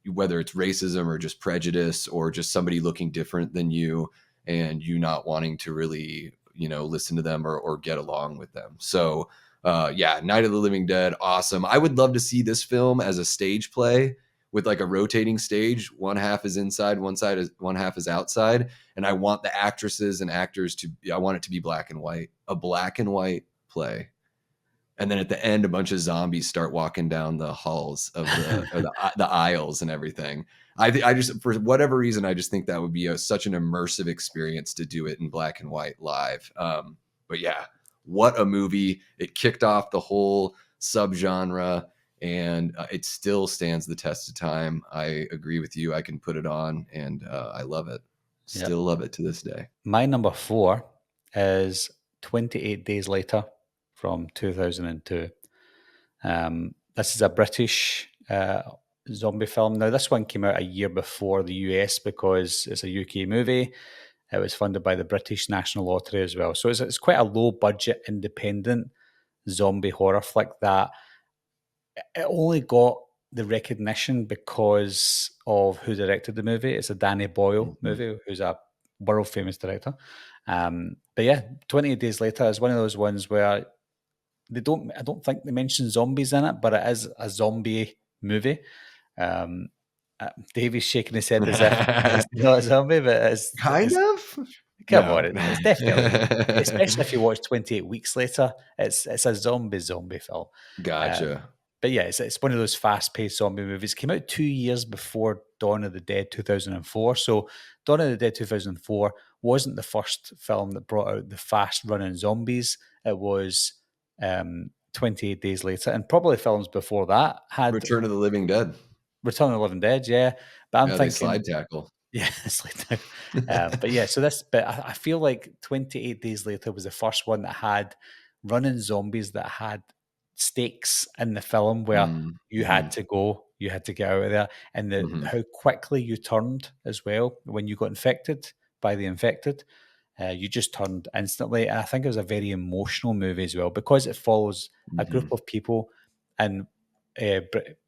whether it's racism or just prejudice or just somebody looking different than you and you not wanting to really listen to them or get along with them. So yeah, Night of the Living Dead, awesome. I would love to see this film as a stage play with like a rotating stage. One half is inside, one half is outside, and I want the actresses and actors I want it to be black and white, a black and white play. And then at the end, a bunch of zombies start walking down the halls of the aisles and everything. I just, for whatever reason, I just think that would be such an immersive experience to do it in black and white live. But yeah, what a movie. It kicked off the whole subgenre, and it still stands the test of time. I agree with you. I can put it on, and I love it. Yeah. Still love it to this day. My number 4 is 28 Days Later from 2002. This is a British zombie film. Now, this one came out a year before the US because it's a UK movie. It was funded by the British National Lottery as well. So it's quite a low budget, independent zombie horror flick that it only got the recognition because of who directed the movie. It's a Danny Boyle movie, who's a world famous director. But yeah, 28 Days Later is one of those ones where I don't think they mention zombies in it, but it is a zombie movie. Um, Davey's shaking his head as if it's not a zombie, but Kind of? come No. on, it's definitely, especially if you watch 28 Weeks Later, it's a zombie film. Gotcha. But yeah, it's one of those fast-paced zombie movies. Came out 2 years before Dawn of the Dead 2004. So Dawn of the Dead 2004 wasn't the first film that brought out the fast-running zombies. It was 28 Days Later. And probably films before that had Return of the Living Dead. Return of the Living Dead, yeah. But I'm Yeah, they thinking... slide tackle. Yeah, it's like that. But yeah, but I feel like 28 Days Later was the first one that had running zombies that had stakes in the film where you had to go, you had to get out of there, and how quickly you turned as well when you got infected by the infected. You just turned instantly. And I think it was a very emotional movie as well because it follows a group of people, and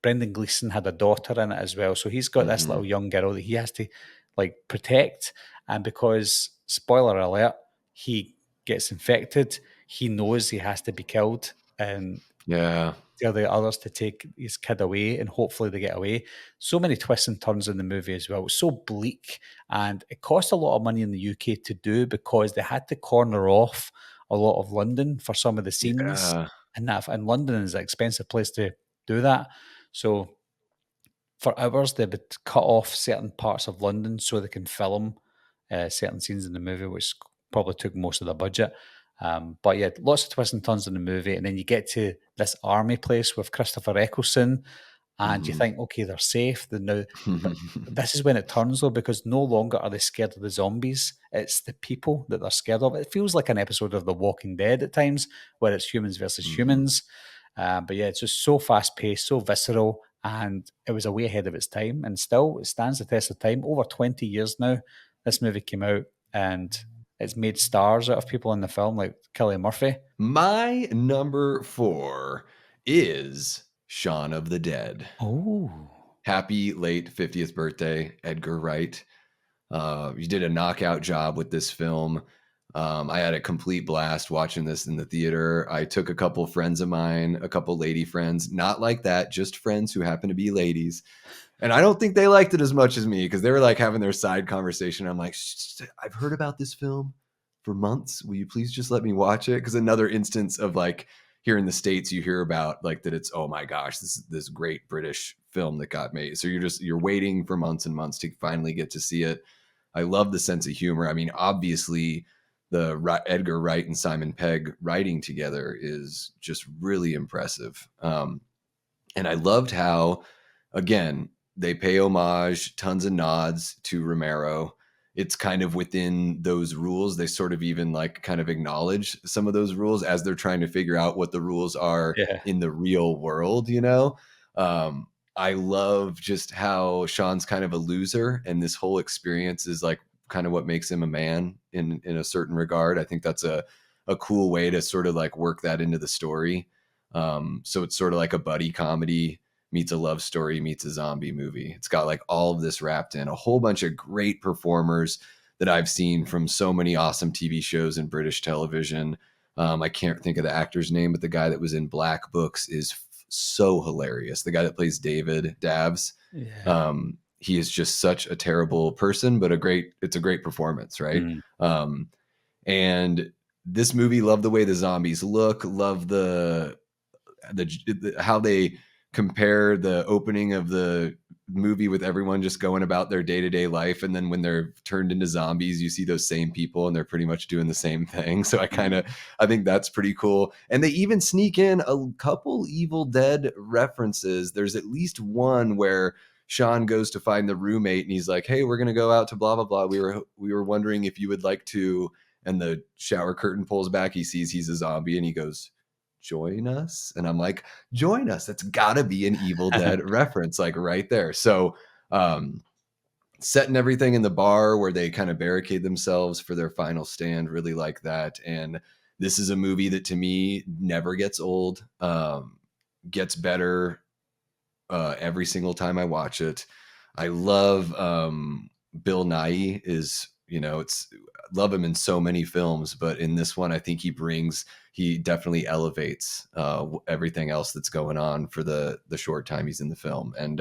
Brendan Gleeson had a daughter in it as well. So he's got this little young girl that he has to like protect. And because, spoiler alert, he gets infected, he knows he has to be killed and tell the others to take his kid away, and hopefully they get away. So many twists and turns in the movie as well. It was so bleak, and it cost a lot of money in the UK to do because they had to corner off a lot of London for some of the scenes. And London is an expensive place to do that. So for hours, they would cut off certain parts of London so they can film certain scenes in the movie, which probably took most of the budget. But yeah, lots of twists and turns in the movie. And then you get to this army place with Christopher Eccleston, and you think, okay, they're safe. But this is when it turns, though, because no longer are they scared of the zombies. It's the people that they're scared of. It feels like an episode of The Walking Dead at times, where it's humans versus humans. But yeah, it's just so fast-paced, so visceral, and it was a way ahead of its time. And still, it stands the test of time. Over 20 years now, this movie came out, and it's made stars out of people in the film, like Cillian Murphy. My number 4 is Shaun of the Dead. Oh. Happy late 50th birthday, Edgar Wright. You did a knockout job with this film. I had a complete blast watching this in the theater. I took a couple friends of mine, a couple lady friends, not like that, just friends who happen to be ladies. And I don't think they liked it as much as me because they were like having their side conversation. I'm like, I've heard about this film for months. Will you please just let me watch it? Because another instance of like here in the States, you hear about like that it's, oh my gosh, this great British film that got made. So you're waiting for months and months to finally get to see it. I love the sense of humor. I mean, obviously the Edgar Wright and Simon Pegg writing together is just really impressive. And I loved how, again, they pay homage, tons of nods to Romero. It's kind of within those rules. They sort of even like kind of acknowledge some of those rules as they're trying to figure out what the rules are in the real world, you know? I love just how Sean's kind of a loser, and this whole experience is like kind of what makes him a man in a certain regard. I think that's a cool way to sort of like work that into the story. So it's sort of like a buddy comedy meets a love story meets a zombie movie. It's got like all of this wrapped in, a whole bunch of great performers that I've seen from so many awesome TV shows and British television. I can't think of the actor's name, but the guy that was in Black Books is so hilarious. The guy that plays David Dabbs. He is just such a terrible person, but it's a great performance, right? And this movie, love the way the zombies look, love the how they compare the opening of the movie with everyone just going about their day-to-day life, and then when they're turned into zombies, you see those same people and they're pretty much doing the same thing. So I think that's pretty cool. And they even sneak in a couple Evil Dead references. There's at least one where Sean goes to find the roommate and he's like, hey, we're gonna go out to blah blah blah, we were wondering if you would like to, and the shower curtain pulls back, he sees he's a zombie and he goes, join us. And I'm like, join us, that's gotta be an Evil Dead reference, like right there. So setting everything in the bar where they kind of barricade themselves for their final stand, really like that. And this is a movie that to me never gets old, gets better every single time I watch it. I love Bill Nighy is, love him in so many films, but in this one, I think he definitely elevates everything else that's going on for the short time he's in the film. And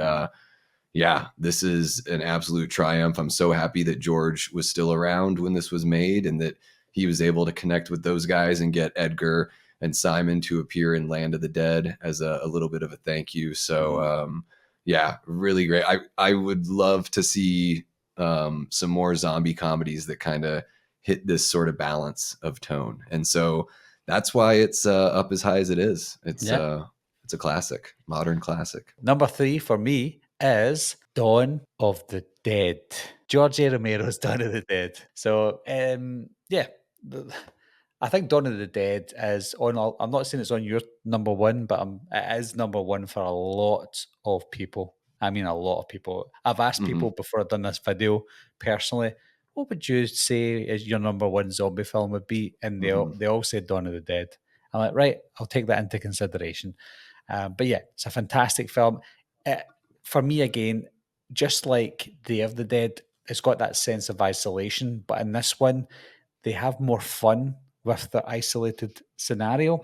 yeah, this is an absolute triumph. I'm so happy that George was still around when this was made and that he was able to connect with those guys and get Edgar and Simon to appear in Land of the Dead as a little bit of a thank you. So yeah, really great. I would love to see some more zombie comedies that kind of hit this sort of balance of tone. And so that's why it's up as high as it is. It's a classic, modern classic. Number 3 for me is Dawn of the Dead. George A. Romero's Dawn of the Dead. So, yeah, I think Dawn of the Dead is on. I'm not saying it's on your number one, but it is number one for a lot of people. I mean, a lot of people. I've asked people before I've done this video personally, what would you say is your number one zombie film would be? And they all said Dawn of the Dead. I'm like, right, I'll take that into consideration. But yeah, it's a fantastic film. For me, again, just like Day of the Dead, it's got that sense of isolation. But in this one, they have more fun with the isolated scenario.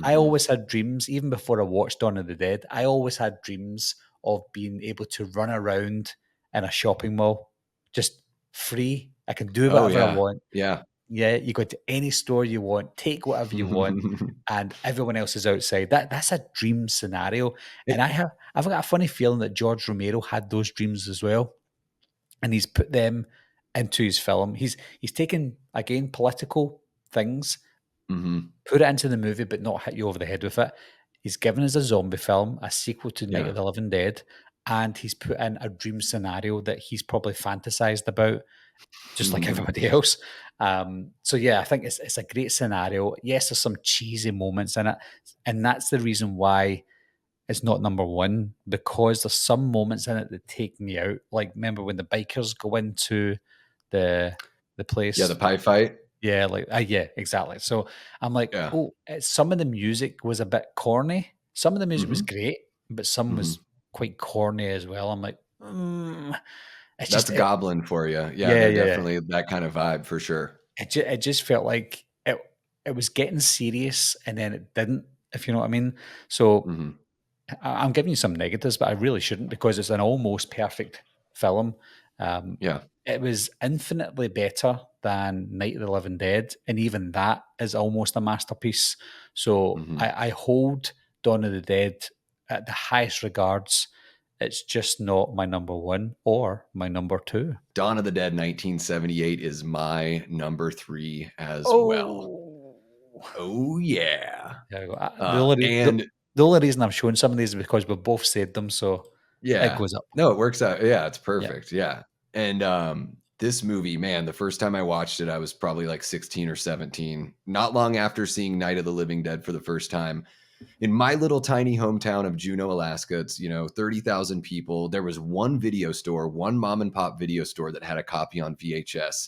I always had dreams, even before I watched Dawn of the Dead, I always had dreams of being able to run around in a shopping mall, just free. I can do whatever I want. Yeah. Yeah, you go to any store you want, take whatever you want, and everyone else is outside. That's a dream scenario. And I've got a funny feeling that George Romero had those dreams as well. And he's put them into his film. He's taken, again, political things, put it into the movie, but not hit you over the head with it. He's given us a zombie film, a sequel to Night of the Living Dead, and he's put in a dream scenario that he's probably fantasized about, just like everybody else. So yeah, I think it's a great scenario. Yes, there's some cheesy moments in it, and that's the reason why it's not number one, because there's some moments in it that take me out. Like, remember when the bikers go into the place? Yeah, the pie fight. Yeah, like yeah, exactly. So I'm like, some of the music was a bit corny. Some of the music was great, but some was quite corny as well. I'm like, that's Goblin for you. Yeah, definitely that kind of vibe for sure. It just felt like it was getting serious, and then it didn't, if you know what I mean. So I'm giving you some negatives, but I really shouldn't, because it's an almost perfect film. It was infinitely better than Night of the Living Dead, and even that is almost a masterpiece. So I hold Dawn of the Dead at the highest regards. It's just not my number one or my number two. Dawn of the Dead 1978 is my number 3 as well. Oh, yeah. The only reason I'm showing some of these is because we both said them, so it goes up. No, it works out. Yeah, it's perfect. Yeah. And this movie, man, the first time I watched it, I was probably like 16 or 17. Not long after seeing Night of the Living Dead for the first time. In my little tiny hometown of Juneau, Alaska, it's 30,000 people. There was one video store, one mom and pop video store that had a copy on VHS.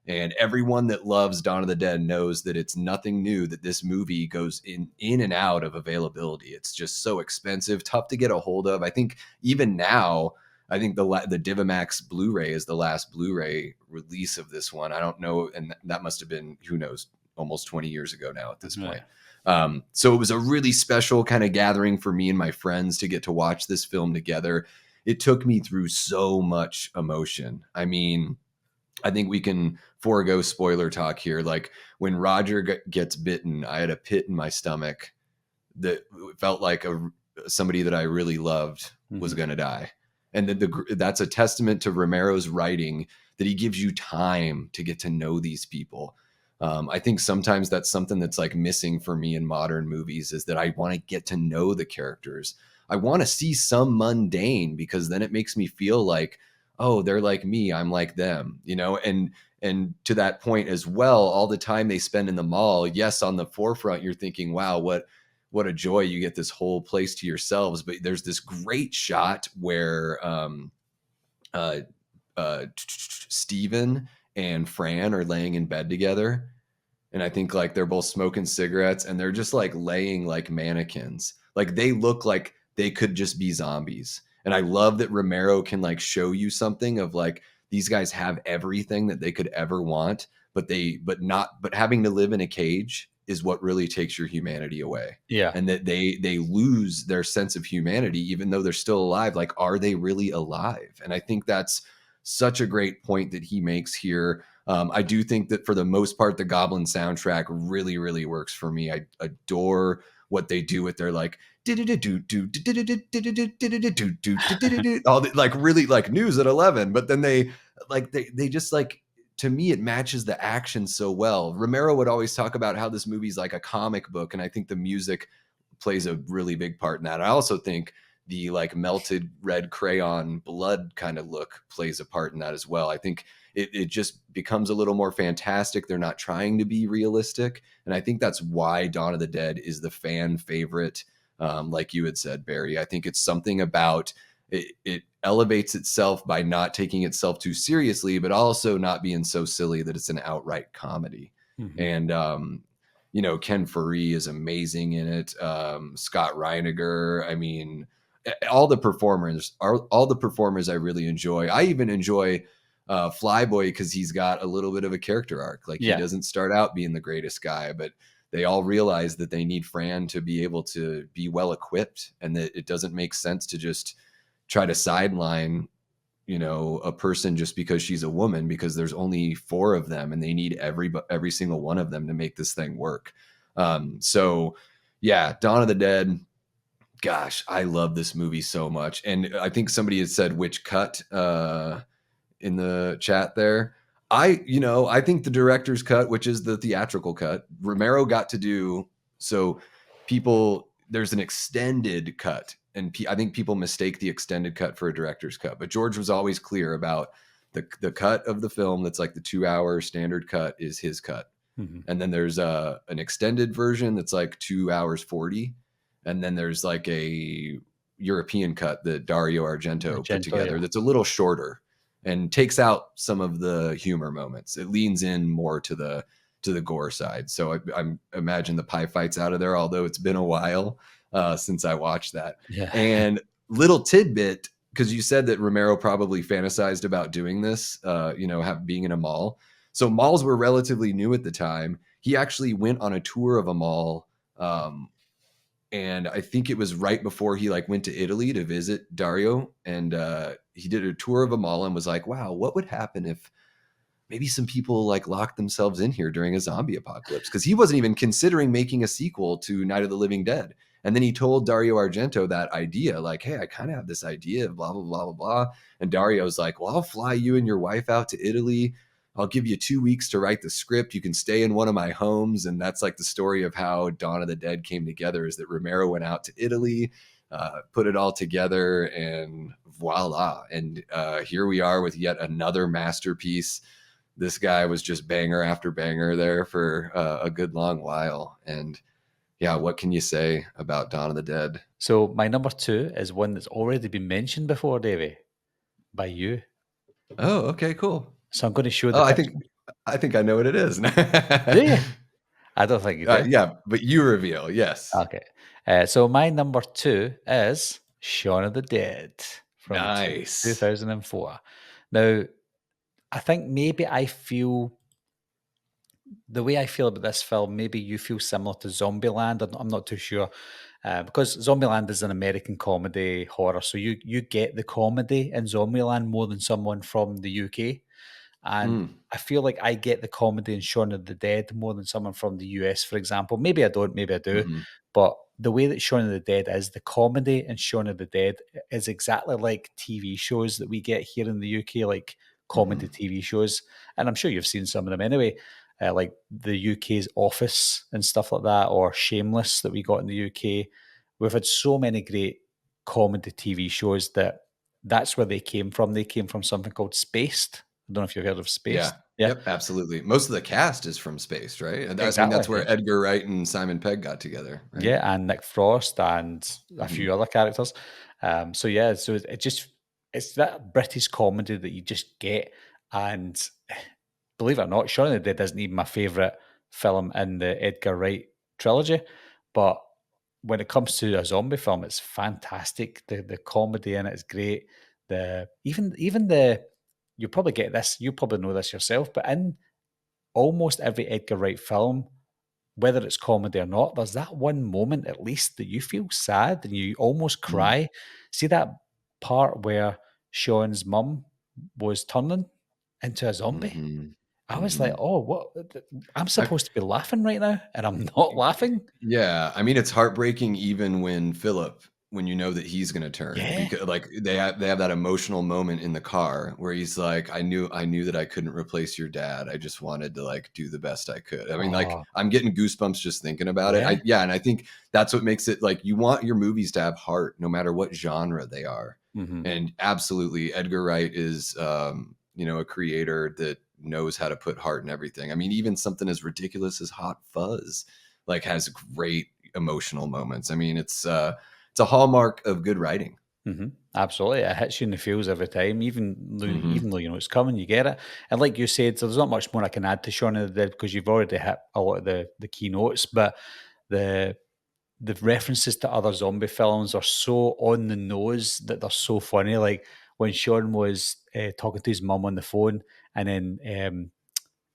And everyone that loves Dawn of the Dead knows that it's nothing new that this movie goes in and out of availability. It's just so expensive, tough to get a hold of. I think even now, I think the Divimax Blu-ray is the last Blu-ray release of this one. I don't know, and that must have been, who knows, almost 20 years ago now at this point. So it was a really special kind of gathering for me and my friends to get to watch this film together. It took me through so much emotion. I mean, I think we can forego spoiler talk here. Like when Roger gets bitten, I had a pit in my stomach that felt like somebody that I really loved was going to die. And that's a testament to Romero's writing, that he gives you time to get to know these people. I think sometimes that's something that's like missing for me in modern movies, is that I want to get to know the characters. I want to see some mundane, because then it makes me feel like, oh, they're like me, I'm like them, and to that point as well, all the time they spend in the mall, yes, on the forefront, you're thinking, wow, what a joy, you get this whole place to yourselves. But there's this great shot where uh, Steven and Fran are laying in bed together. And I think like they're both smoking cigarettes, and they're just like laying like mannequins. Like they look like they could just be zombies. And I love that Romero can like show you something of like, these guys have everything that they could ever want, but having to live in a cage is what really takes your humanity away. Yeah. And that they lose their sense of humanity, even though they're still alive. Like, are they really alive? And I think that's such a great point that he makes here. I do think that for the most part, the Goblin soundtrack really, really works for me. I adore what they do with their like all the, like really like news at 11, but then they just like, to me it matches the action so well. Romero would always talk about how this movie's like a comic book, and I think the music plays a really big part in that. I also think the like melted red crayon blood kind of look plays a part in that as well. I think it just becomes a little more fantastic. They're not trying to be realistic. And I think that's why Dawn of the Dead is the fan favorite. Like you had said, Barry, I think it's something about it elevates itself by not taking itself too seriously, but also not being so silly that it's an outright comedy. Mm-hmm. And, Ken Faree is amazing in it. Scott Reiniger. I mean, all the performers I really enjoy. I even enjoy Flyboy, because he's got a little bit of a character arc. Like, he doesn't start out being the greatest guy, but they all realize that they need Fran to be able to be well equipped, and that it doesn't make sense to just try to sideline a person just because she's a woman, because there's only 4 of them and they need every single one of them to make this thing work. So yeah, Dawn of the Dead, gosh, I love this movie so much. And I think somebody had said which cut in the chat there. I think the director's cut, which is the theatrical cut, Romero got to do. So there's an extended cut, and I think people mistake the extended cut for a director's cut. But George was always clear about the cut of the film that's like the 2-hour standard cut is his cut. Mm-hmm. And then there's an extended version that's like 2 hours 40. And then there's like a European cut that Dario Argento put together that's a little shorter and takes out some of the humor moments. It leans in more to the gore side. So I imagine the pie fight's out of there, although it's been a while since I watched that. Yeah. And little tidbit, because you said that Romero probably fantasized about doing this, being in a mall. So malls were relatively new at the time. He actually went on a tour of a mall, and I think it was right before he like went to Italy to visit Dario, and he did a tour of a mall and was like, wow, what would happen if maybe some people like locked themselves in here during a zombie apocalypse? Because he wasn't even considering making a sequel to Night of the Living Dead. And then he told Dario Argento that idea, like, hey, I kind of have this idea of blah, blah, blah, blah, blah. And Dario's like, well, I'll fly you and your wife out to Italy. I'll give you 2 weeks to write the script. You can stay in one of my homes. And that's like the story of how Dawn of the Dead came together, is that Romero went out to Italy, put it all together, and voila. And here we are with yet another masterpiece. This guy was just banger after banger there for a good long while. And yeah, what can you say about Dawn of the Dead? So my number 2 is one that's already been mentioned before, Davey, by you. Oh, okay, cool. So I'm going to show the I think I know what it is. Do you? I don't think you do. Yeah, but you reveal, yes. Okay. So my number 2 is Shaun of the Dead from Nice. 2004. Now, I think maybe the way I feel about this film, maybe you feel similar to Zombieland. I'm not too sure. Because Zombieland is an American comedy horror. So you get the comedy in Zombieland more than someone from the UK. And I feel like I get the comedy in Shaun of the Dead more than someone from the US, for example. Maybe I don't, maybe I do. Mm-hmm. but the way that Shaun of the Dead is, the comedy in Shaun of the Dead is exactly like TV shows that we get here in the UK, like comedy TV shows. And I'm sure you've seen some of them anyway, like the UK's Office and stuff like that, or Shameless that we got in the UK. We've had so many great comedy TV shows that's where they came from. They came from something called Spaced. I don't know if you've heard of Yeah. Spaced. Yeah, Yep, absolutely. Most of the cast is from Spaced, right? And I mean, exactly. that's where Yeah. Edgar Wright and Simon Pegg got together, right? Yeah, and Nick Frost and a Mhm. few other characters. So yeah, so it's that British comedy that you just get. And believe it or not, Shaun of the Dead isn't even my favourite film in the Edgar Wright trilogy. But when it comes to a zombie film, it's fantastic. The comedy in it is great. The even the you probably get this, you probably know this yourself, but in almost every Edgar Wright film, whether it's comedy or not, there's that one moment at least that you feel sad and you almost Mm. cry. See that part where Sean's mum was turning into a zombie? Mhm. I was like, Mhm. "Oh, what? I'm I supposed to be laughing right now, and I'm not laughing." Yeah, I mean, it's heartbreaking even when you know that he's gonna turn Yeah. because like they have that emotional moment in the car where he's like, I knew that I couldn't replace your dad. I just wanted to like do the best I could. I mean, like Oh, I'm getting goosebumps just thinking about it. yeah. And I think that's what makes it like you want your movies to have heart no matter what genre they are. Mhm. And absolutely, Edgar Wright is a creator that knows how to put heart in everything. I mean, even something as ridiculous as Hot Fuzz like has great emotional moments. I mean, it's a hallmark of good writing. Mhm. Absolutely, it hits you in the feels every time, Mhm. even though you know it's coming, you get it. And like you said, so there's not much more I can add to Shaun of the Dead because you've already hit a lot of the key notes. But the the references to other zombie films are so on the nose that they're so funny. Like when Sean was talking to his mum on the phone, and then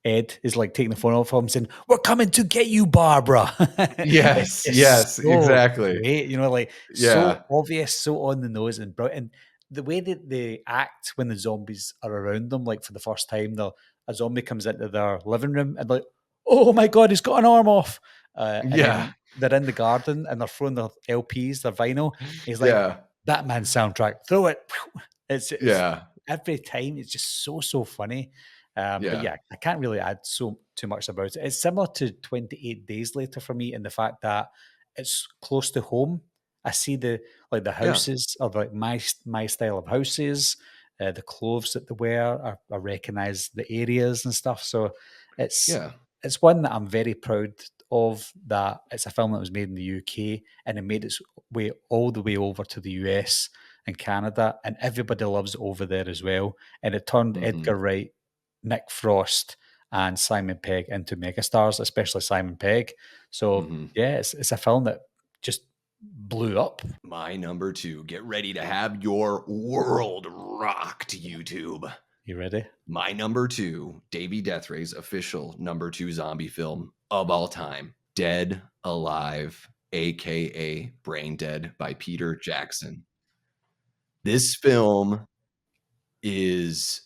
Ed is like taking the phone off him, saying, "We're coming to get you, Barbara." It's Yes, just yes, so exactly. great, like so Yeah. obvious, so on the nose, and brilliant. And the way that they act when the zombies are around them, like for the first time, a zombie comes into their living room and like, "Oh my god, he's got an arm off," and Yeah. then they're in the garden and they're throwing their LPs, their vinyl. He's like, Yeah. "Batman soundtrack, throw it." It's Yeah. every time it's just so funny. But Yeah. yeah, I can't really add so too much about it. It's similar to 28 Days Later for me in the fact that it's close to home. I see the Yeah. houses of like my style of houses, the clothes that they wear. I recognize the areas and stuff. So it's Yeah. it's one that I'm very proud of. That it's a film that was made in the UK and it made its way all the way over to the US and Canada, and everybody loves it over there as well. And it turned Mhm. Edgar Wright, Nick Frost, and Simon Pegg into megastars, especially Simon Pegg. So Mhm. yeah, it's a film that just blew up. My number 2. Get ready to have your world rocked, YouTube. You ready? My number 2, Davy Death Ray's official number 2 zombie film of all time, Dead Alive, aka Brain Dead by Peter Jackson. This film is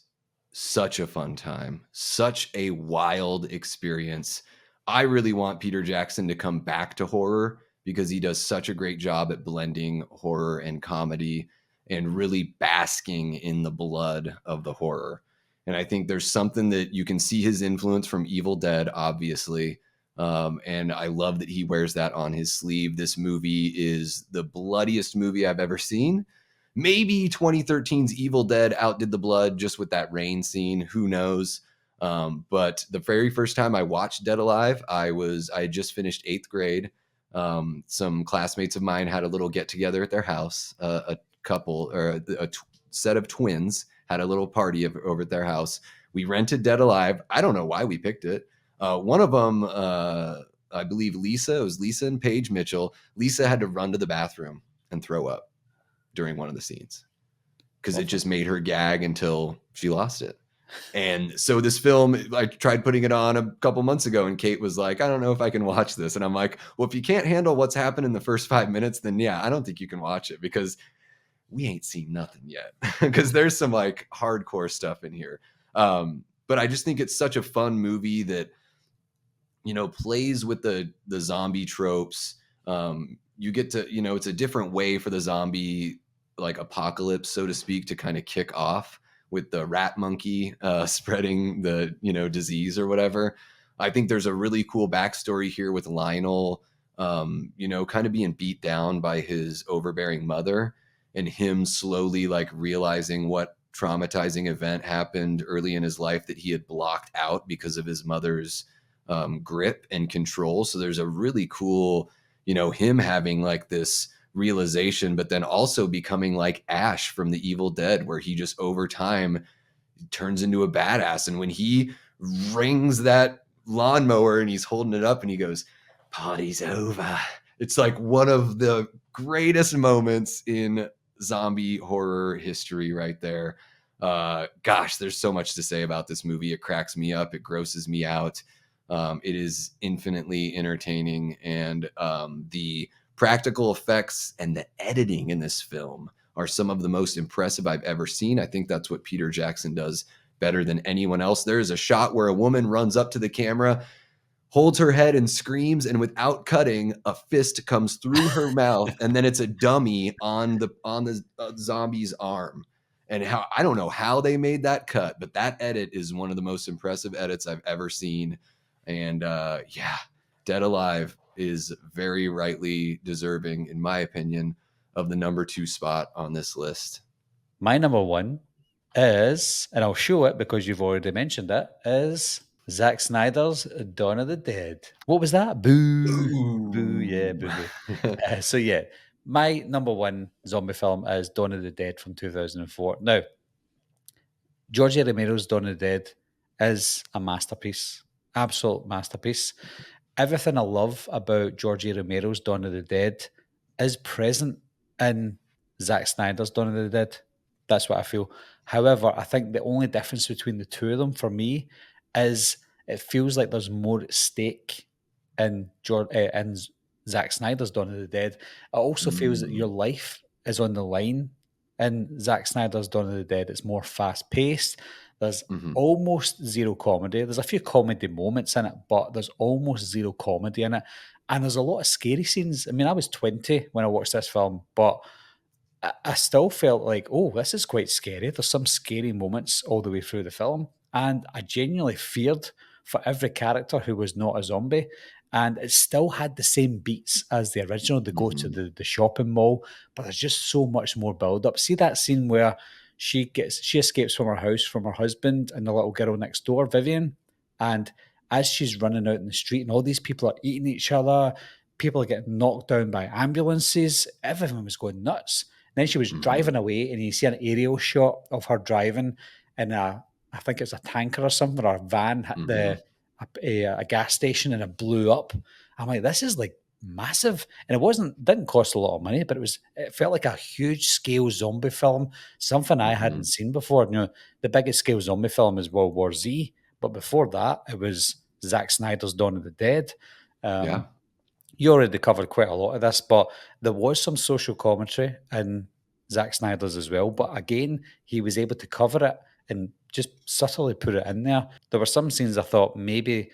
such a fun time, such a wild experience. I really want Peter Jackson to come back to horror because he does such a great job at blending horror and comedy and really basking in the blood of the horror. And I think there's something that you can see his influence from Evil Dead, obviously. And I love that he wears that on his sleeve. This movie is the bloodiest movie I've ever seen. Maybe 2013's Evil Dead outdid the blood just with that rain scene. Who knows? But the very first time I watched Dead Alive, I had just finished 8th grade. Some classmates of mine had a little get together at their house. A couple or set of twins had a little party over at their house. We rented Dead Alive. I don't know why we picked it. One of them, I believe Lisa, it was Lisa and Paige Mitchell. Lisa had to run to the bathroom and throw up during one of the scenes because it Lovely. just made her gag until she lost it. And so this film, I tried putting it on a couple months ago, and Kate was like, I don't know if I can watch this. And I'm like, well, if you can't handle what's happened in the first 5 minutes, then yeah, I don't think you can watch it because we ain't seen nothing yet. Because there's some like hardcore stuff in here. But I just think it's such a fun movie that plays with the zombie tropes, You get to, it's a different way for the zombie like apocalypse, so to speak, to kind of kick off with the rat monkey spreading the, disease or whatever. I think there's a really cool backstory here with Lionel, kind of being beat down by his overbearing mother, and him slowly like realizing what traumatizing event happened early in his life that he had blocked out because of his mother's grip and control. So there's a really cool, him having like this realization, but then also becoming like Ash from the Evil Dead, where he just over time turns into a badass. And when he rings that lawnmower and he's holding it up and he goes, "Party's over," it's like one of the greatest moments in zombie horror history right there. Gosh, there's so much to say about this movie. It cracks me up. It grosses me out. It is infinitely entertaining, and the practical effects and the editing in this film are some of the most impressive I've ever seen. I think that's what Peter Jackson does better than anyone else. There is a shot where a woman runs up to the camera, holds her head and screams, and without cutting, a fist comes through her mouth, and then it's a dummy on the zombie's arm. And how, I don't know how they made that cut, but that edit is one of the most impressive edits I've ever seen. And yeah, Dead Alive is very rightly deserving, in my opinion, of the number 2 spot on this list. My number 1 is, and I'll show it because you've already mentioned it, is Zack Snyder's Dawn of the Dead. What was that? Boo. Boo, yeah, boo, boo. So yeah, my number 1 zombie film is Dawn of the Dead from 2004. Now, George Romero's Dawn of the Dead is a masterpiece, absolute masterpiece. Everything I love about George Romero's Dawn of the Dead is present in Zack Snyder's Dawn of the Dead. That's what I feel. However, I think the only difference between the two of them for me is it feels like there's more at stake in Zack Snyder's Dawn of the Dead. It also feels that your life is on the line in Zack Snyder's Dawn of the Dead. It's more fast paced. There's almost zero comedy. There's a few comedy moments in it, but there's almost zero comedy in it. And there's a lot of scary scenes. I mean, I was 20 when I watched this film, but I still felt like, oh, this is quite scary. There's some scary moments all the way through the film. And I genuinely feared for every character who was not a zombie. And it still had the same beats as the original. They go to the shopping mall, but there's just so much more build up. See that scene where she escapes from her house from her husband and the little girl next door, Vivian. And as she's running out in the street and all these people are eating each other, people are getting knocked down by ambulances, everyone was going nuts. And then she was driving away and you see an aerial shot of her driving in I think it's a tanker or something, or a van hit a gas station and it blew up. I'm like, this is like massive. And didn't cost a lot of money, but it felt like a huge scale zombie film, something I hadn't seen before. The biggest scale zombie film is World War Z, but before that it was Zack Snyder's Dawn of the Dead. Yeah. You already covered quite a lot of this, but there was some social commentary in Zack Snyder's as well. But again, he was able to cover it and just subtly put it in there. There were some scenes I thought maybe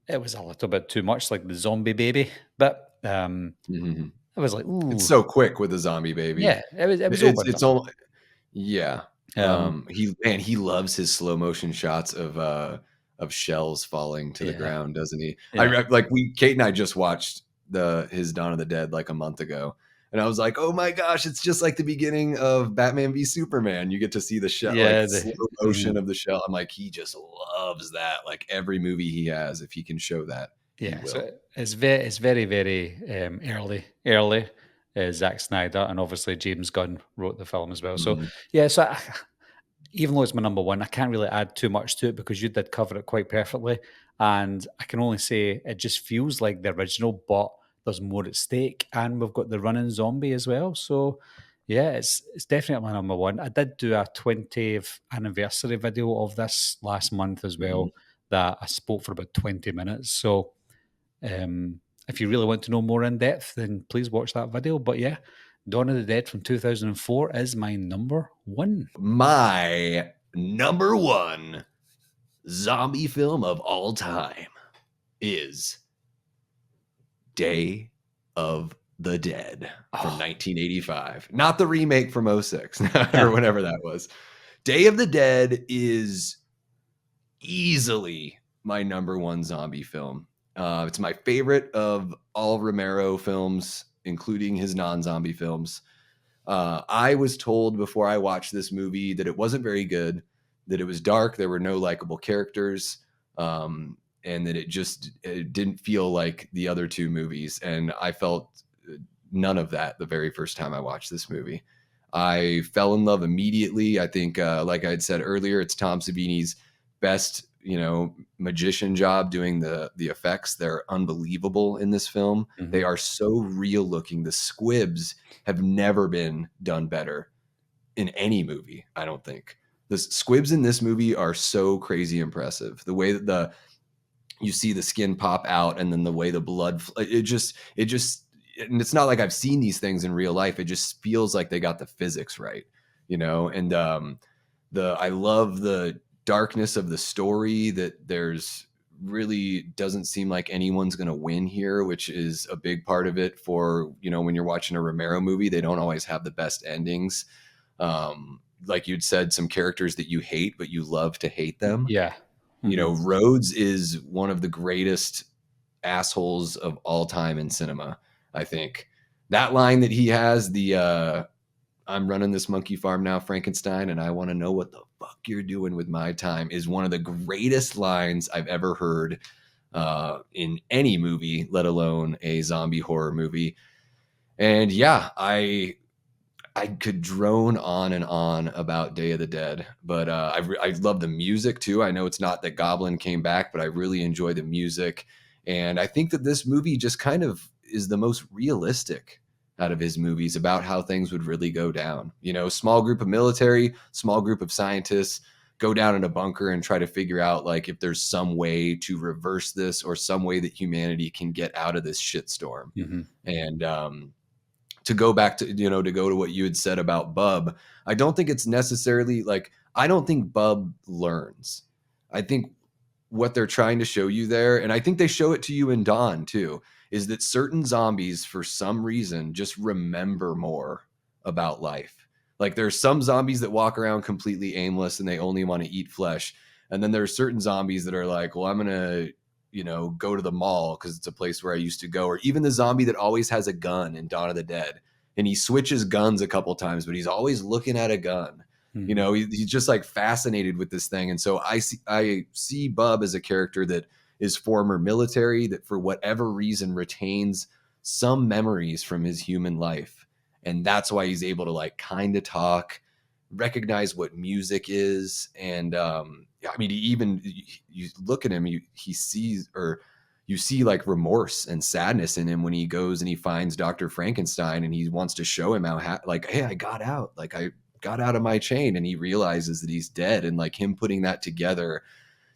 it was a little bit too much, like the zombie baby. But it was like, ooh. It's so quick with the zombie baby. Yeah, it was it's all, yeah. He loves his slow motion shots of shells falling to the ground, doesn't he? Yeah. Kate and I just watched his Dawn of the Dead like a month ago, and I was like, oh my gosh, it's just like the beginning of Batman v Superman. You get to see the shell, slow motion of the shell. I'm like, he just loves that. Like every movie he has, if he can show that, yeah. So it's very, very early. Zack Snyder, and obviously James Gunn wrote the film as well. So yeah, so even though it's my number 1, I can't really add too much to it because you did cover it quite perfectly. And I can only say it just feels like the original, but there's more at stake. And we've got the running zombie as well. So yeah, it's definitely my number 1. I did do a 20th anniversary video of this last month as well that I spoke for about 20 minutes. So if you really want to know more in depth, then please watch that video. But yeah, Dawn of the Dead from 2004 is my number 1. My number 1 zombie film of all time is Day of the Dead from Oh, 1985, not the remake from '06 or yeah. whenever that was. Day of the Dead is easily my number one zombie film. It's my favorite of all Romero films, including his non-zombie films. I was told before I watched this movie that it wasn't very good, that it was dark, there were no likable characters, and that it didn't feel like the other two movies. And I felt none of that the very first time I watched this movie. I fell in love immediately. I think, like I had said earlier, it's Tom Savini's best, magician job doing the effects. They're unbelievable in this film. They Mhm. are so real looking. The squibs have never been done better in any movie, I don't think. The squibs in this movie are so crazy impressive. The way that you see the skin pop out, and then the way the blood, and it's not like I've seen these things in real life. It just feels like they got the physics right, and I love the darkness of the story, that there's really doesn't seem like anyone's going to win here, which is a big part of it. For, when you're watching a Romero movie, they don't always have the best endings. Like you'd said, some characters that you hate, but you love to hate them. Yeah. Mhm. Rhodes is one of the greatest assholes of all time in cinema. I think that line that he has, I'm running this monkey farm now, Frankenstein, and I want to know what the fuck you're doing with my time, is one of the greatest lines I've ever heard in any movie, let alone a zombie horror movie. And yeah, I could drone on and on about Day of the Dead, but I love the music too. I know it's not that Goblin came back, but I really enjoy the music. And I think that this movie just kind of is the most realistic out of his movies about how things would really go down. Small group of military, small group of scientists go down in a bunker and try to figure out, like, if there's some way to reverse this, or some way that humanity can get out of this shitstorm. Mhm. And to go back to, to go to what you had said about Bub, I don't think it's necessarily like, I don't think Bub learns. I think what they're trying to show you there, and I think they show it to you in Dawn too, is that certain zombies, for some reason, just remember more about life. Like, there's some zombies that walk around completely aimless and they only want to eat flesh. And then there's certain zombies that are like, well, I'm going to, go to the mall because it's a place where I used to go. Or even the zombie that always has a gun in Dawn of the Dead, and he switches guns a couple times, but he's always looking at a gun. Mhm. He's just like fascinated with this thing. And so I see Bub as a character that is former military, that for whatever reason retains some memories from his human life. And that's why he's able to, like, kind of talk, recognize what music is. And I mean, you look at him, he sees, or you see, like, remorse and sadness in him when he goes and he finds Dr. Frankenstein, and he wants to show him how, like, hey, I got out. Like, I got out of my chain, and he realizes that he's dead. And, like, him putting that together,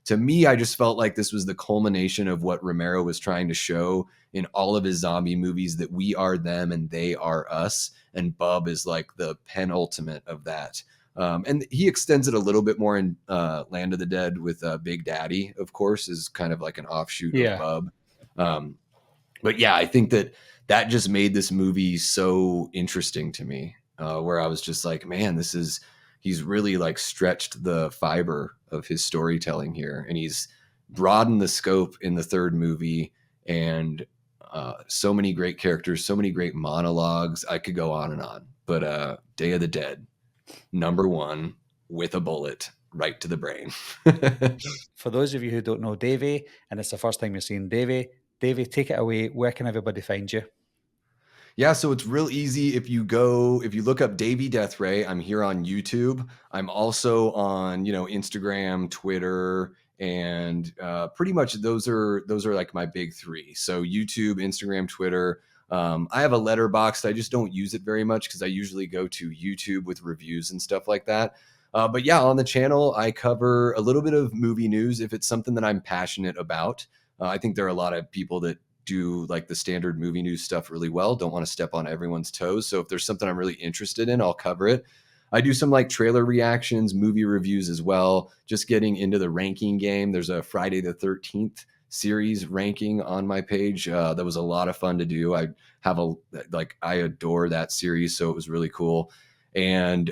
to me, I just felt like this was the culmination of what Romero was trying to show in all of his zombie movies, that we are them and they are us. And Bub is like the penultimate of that. And he extends it a little bit more in Land of the Dead with Big Daddy, of course, is kind of like an offshoot of Yeah. Bub. Um, but yeah, I think that just made this movie so interesting to me, where I was just like, man, he's really, like, stretched the fiber of his storytelling here, and he's broadened the scope in the third movie. And so many great characters, so many great monologues. I could go on and on, but Day of the Dead, number one, with a bullet right to the brain. For those of you who don't know Davey, and it's the first time you're seeing Davey, take it away. Where can everybody find you? Yeah, so it's real easy. If you look up Davey Death Ray, I'm here on YouTube. I'm also on, Instagram, Twitter, and pretty much those are like my big three. So YouTube, Instagram, Twitter. I have a letterbox. I just don't use it very much because I usually go to YouTube with reviews and stuff like that. But yeah, on the channel, I cover a little bit of movie news if it's something that I'm passionate about. I think there are a lot of people that do, like, the standard movie news stuff really well. Don't want to step on everyone's toes. So if there's something I'm really interested in, I'll cover it. I do some, like, trailer reactions, movie reviews as well. Just getting into the ranking game. There's a Friday the 13th series ranking on my page. That was a lot of fun to do. I adore that series, so it was really cool. And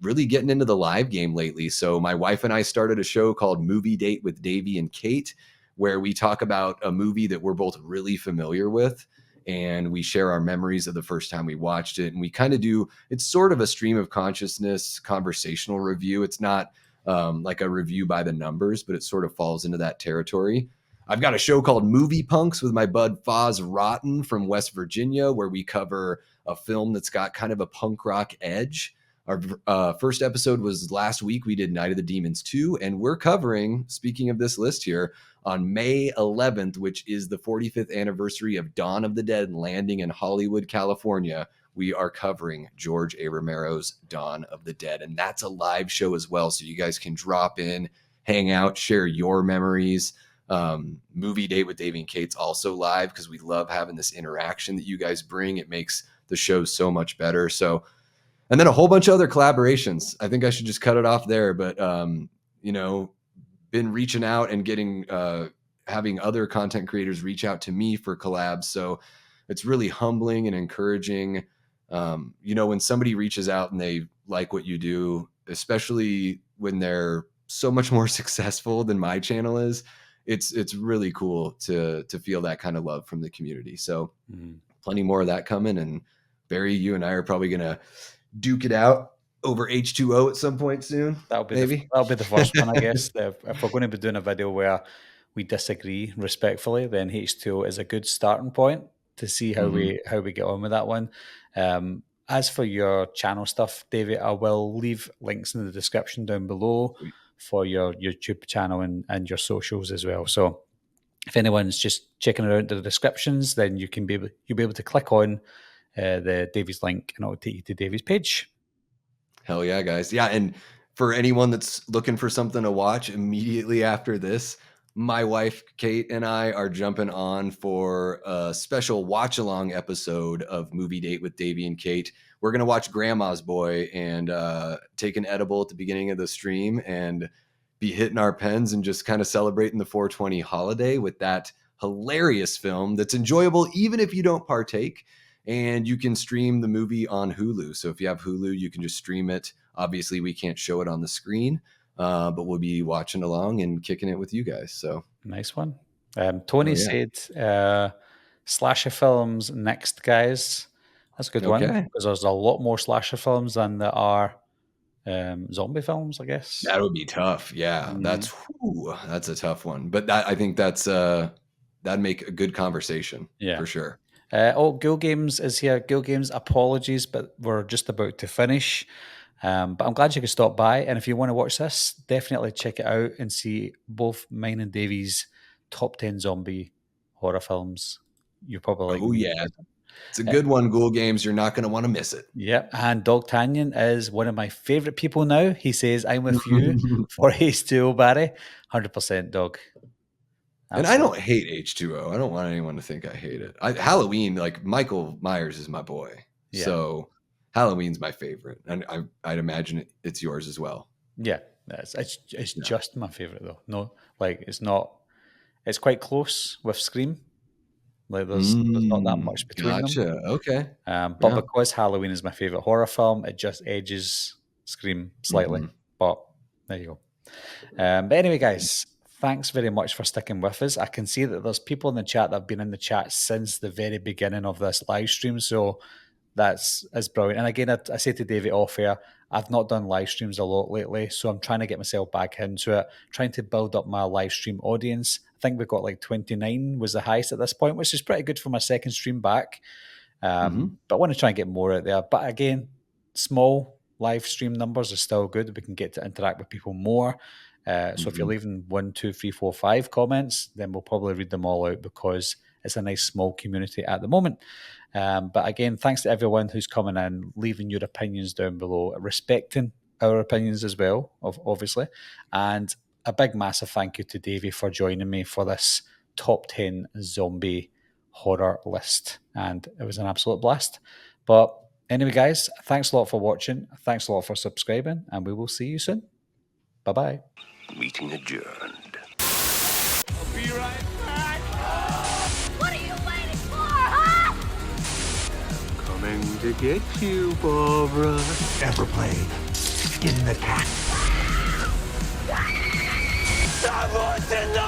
really getting into the live game lately. So my wife and I started a show called Movie Date with Davey and Kate, where we talk about a movie that we're both really familiar with, and we share our memories of the first time we watched it. And we kind of do, it's sort of a stream of consciousness conversational review. It's not like a review by the numbers, but it sort of falls into that territory. I've got a show called Movie Punks with my bud Foz Rotten from West Virginia, where we cover a film that's got kind of a punk rock edge. Our first episode was last week. We did Night of the Demons 2, and we're covering, speaking of this list here, on May 11th, which is the 45th anniversary of Dawn of the Dead landing in Hollywood, California. We are covering George A. Romero's Dawn of the Dead, and that's a live show as well, so you guys can drop in, hang out, share your memories. Movie Date with Davey and Kate's also live because we love having this interaction that you guys bring. It makes the show so much better. So, and then a whole bunch of other collaborations. I think I should just cut it off there, but been reaching out and getting having other content creators reach out to me for collabs. So it's really humbling and encouraging. When somebody reaches out and they like what you do, especially when they're so much more successful than my channel is, it's really cool to feel that kind of love from the community. So plenty more of that coming. And Barry, you and I are probably going to duke it out over H2O at some point soon. That'll be the first one, I guess. If we're going to be doing a video where we disagree respectfully, then H2O is a good starting point to see how we get on with that one. As for your channel stuff, David, I will leave links in the description down below for your YouTube channel and your socials as well. So if anyone's just checking around the descriptions, then you'll be able to click on the Davy's link and it'll take you to Davy's page. Hell yeah, guys. Yeah, and for anyone that's looking for something to watch immediately after this, my wife, Kate, and I are jumping on for a special watch-along episode of Movie Date with Davey and Kate. We're going to watch Grandma's Boy and take an edible at the beginning of the stream and be hitting our pens and just kind of celebrating the 420 holiday with that hilarious film that's enjoyable even if you don't partake. And you can stream the movie on Hulu. So if you have Hulu, you can just stream it. Obviously, we can't show it on the screen, but we'll be watching along and kicking it with you guys. So nice one. Tony said slasher films next, guys. That's a good one because there's a lot more slasher films than there are zombie films, I guess. That would be tough. Yeah, that's a tough one. But I think that'd make a good conversation for sure. Ghoul Games is here. Ghoul Games, apologies, but we're just about to finish. But I'm glad you could stop by. And if you want to watch this, definitely check it out and see both mine and Davy's top 10 zombie horror films. You probably like. Oh, yeah. It's a good one, Ghoul Games. You're not going to want to miss it. Yep. And Dog Tanyan is one of my favorite people now. He says, I'm with you for H2O, Barry. 100% Dog. Absolutely. And I don't hate H2O. I don't want anyone to think I hate it. Halloween, like Michael Myers is my boy. Yeah. So Halloween's my favorite. And I'd imagine it's yours as well. Yeah. It's just my favorite though. No, like it's not, it's quite close with Scream. Like there's not that much between them. Okay. But because Halloween is my favorite horror film, it just edges Scream slightly. But there you go. But anyway, guys, thanks very much for sticking with us. I can see that there's people in the chat that have been in the chat since the very beginning of this live stream. So that's brilliant. And again, I say to David off air, I've not done live streams a lot lately. So I'm trying to get myself back into it, trying to build up my live stream audience. I think we've got like 29 was the highest at this point, which is pretty good for my second stream back. But I want to try and get more out there. But again, small live stream numbers are still good. We can get to interact with people more. So if you're leaving 1, 2, 3, 4, 5 comments, then we'll probably read them all out because it's a nice small community at the moment. But again, thanks to everyone who's coming in, leaving your opinions down below, respecting our opinions as well, obviously. And a big, massive thank you to Davey for joining me for this top 10 zombie horror list. And it was an absolute blast. But anyway, guys, thanks a lot for watching. Thanks a lot for subscribing, and we will see you soon. Bye-bye. Meeting adjourned. I'll be right back. to get you, Barbara. Ever played Skin the Cat? Someone's in the